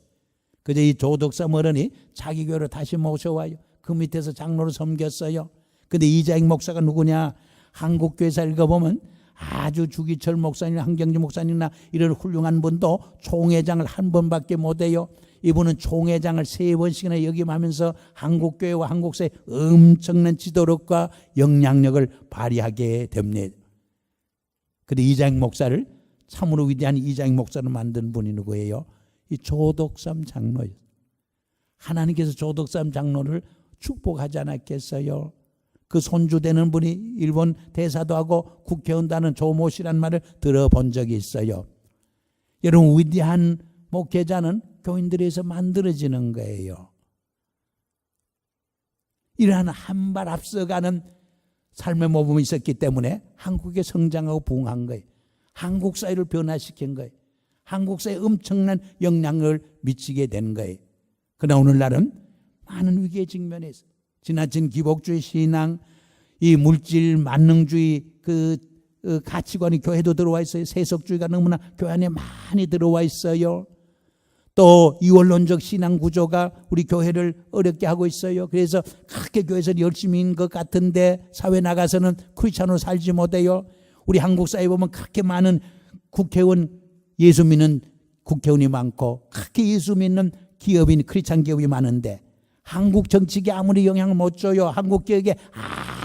S1: 그저 이 조덕삼 어른이 자기 교회로 다시 모셔와요. 그 밑에서 장로로 섬겼어요. 근데 이자익 목사가 누구냐? 한국교회사 읽어보면 아주 주기철 목사님, 한경주 목사님이나 이런 훌륭한 분도 총회장을 한 번밖에 못해요. 이분은 총회장을 3번씩이나 역임하면서 한국교회와 한국사에 엄청난 지도력과 영향력을 발휘하게 됩니다. 그런데 이자익 목사를, 참으로 위대한 이자익 목사를 만든 분이 누구예요? 이 조덕삼 장로예요. 하나님께서 조덕삼 장로를 축복하지 않았겠어요? 그 손주되는 분이 일본 대사도 하고 국회의원도 하는 조모 씨란 말을 들어본 적이 있어요. 여러분, 위대한 목회자는 교인들에서 만들어지는 거예요. 이러한 한 발 앞서가는 삶의 모범이 있었기 때문에 한국에 성장하고 부흥한 거예요. 한국 사회를 변화시킨 거예요. 한국 사회에 엄청난 영향을 미치게 된 거예요. 그러나 오늘날은 많은 위기에 직면해서 지나친 기복주의 신앙, 이 물질 만능주의 그 가치관이 교회도 들어와 있어요. 세속주의가 너무나 교회 안에 많이 들어와 있어요. 또 이원론적 신앙 구조가 우리 교회를 어렵게 하고 있어요. 그래서 그렇게 교회에서 열심히인 것 같은데 사회 나가서는 크리스찬으로 살지 못해요. 우리 한국 사회에 보면 그렇게 많은 국회의원, 예수 믿는 국회의원이 많고 그렇게 예수 믿는 기업인, 크리스찬 기업이 많은데 한국 정치계에 아무리 영향을 못 줘요. 한국 교육에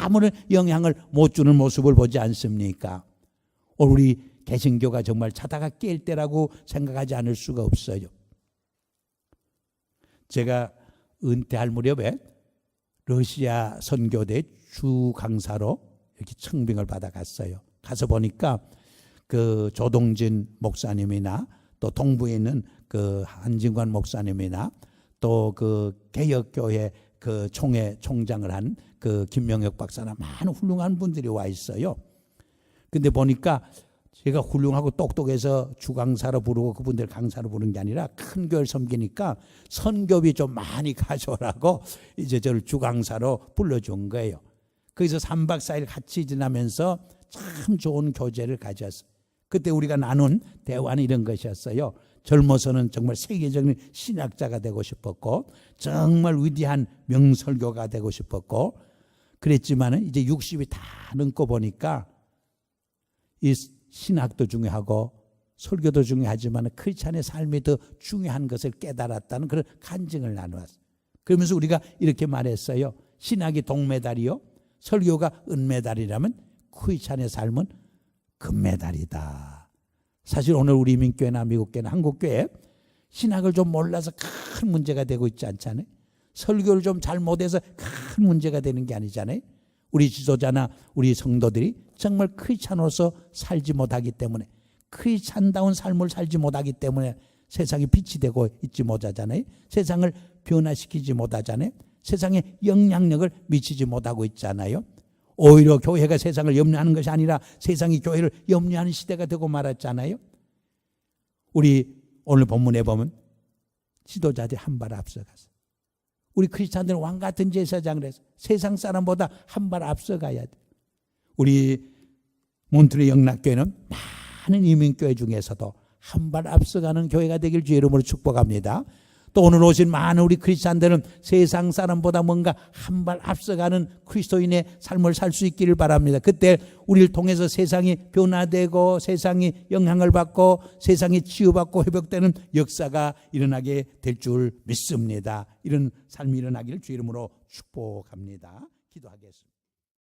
S1: 아무런 영향을 못 주는 모습을 보지 않습니까? 우리 개신교가 정말 자다가 깰 때라고 생각하지 않을 수가 없어요. 제가 은퇴할 무렵에 러시아 선교대 주 강사로 이렇게 청빙을 받아갔어요. 가서 보니까 그 조동진 목사님이나 또 동부에 있는 그 한진관 목사님이나 또 그 개혁교회 그 총장을 한 그 김명혁 박사나 많은 훌륭한 분들이 와 있어요. 근데 보니까 제가 훌륭하고 똑똑해서 주강사로 부르고 그분들 강사로 부르는 게 아니라 큰 교회를 섬기니까 선교비 좀 많이 가져오라고 이제 저를 주강사로 불러준 거예요. 거기서 3박 4일 같이 지나면서 참 좋은 교제를 가졌어요. 그때 우리가 나눈 대화는 이런 것이었어요. 젊어서는 정말 세계적인 신학자가 되고 싶었고 정말 위대한 명설교가 되고 싶었고 그랬지만 이제 60이 다 넘고 보니까 이 신학도 중요하고 설교도 중요하지만 크리스찬의 삶이 더 중요한 것을 깨달았다는 그런 간증을 나누었어요. 그러면서 우리가 이렇게 말했어요. 신학이 동메달이요 설교가 은메달이라면 크리스찬의 삶은 금메달이다. 사실 오늘 우리 민교회나 미국교회나 한국교회 신학을 좀 몰라서 큰 문제가 되고 있지 않잖아요. 설교를 좀 잘못해서 큰 문제가 되는 게 아니잖아요. 우리 지도자나 우리 성도들이 정말 크리스찬으로서 살지 못하기 때문에 크리스찬다운 삶을 살지 못하기 때문에 세상에 빛이 되고 있지 못하잖아요. 세상을 변화시키지 못하잖아요. 세상에 영향력을 미치지 못하고 있잖아요. 오히려 교회가 세상을 염려하는 것이 아니라 세상이 교회를 염려하는 시대가 되고 말았잖아요. 우리 오늘 본문에 보면 지도자들이 한 발 앞서갔어요. 우리 크리스찬들은 왕같은 제사장을 해서 세상 사람보다 한 발 앞서가야 돼. 우리 몬트레 영락교회는 많은 이민교회 중에서도 한 발 앞서가는 교회가 되길 주의 이름으로 축복합니다. 또 오늘 오신 많은 우리 크리스찬들은 세상 사람보다 뭔가 한 발 앞서가는 그리스도인의 삶을 살 수 있기를 바랍니다. 그때 우리를 통해서 세상이 변화되고 세상이 영향을 받고 세상이 치유받고 회복되는 역사가 일어나게 될 줄 믿습니다. 이런 삶이 일어나기를 주의 이름으로 축복합니다. 기도하겠습니다.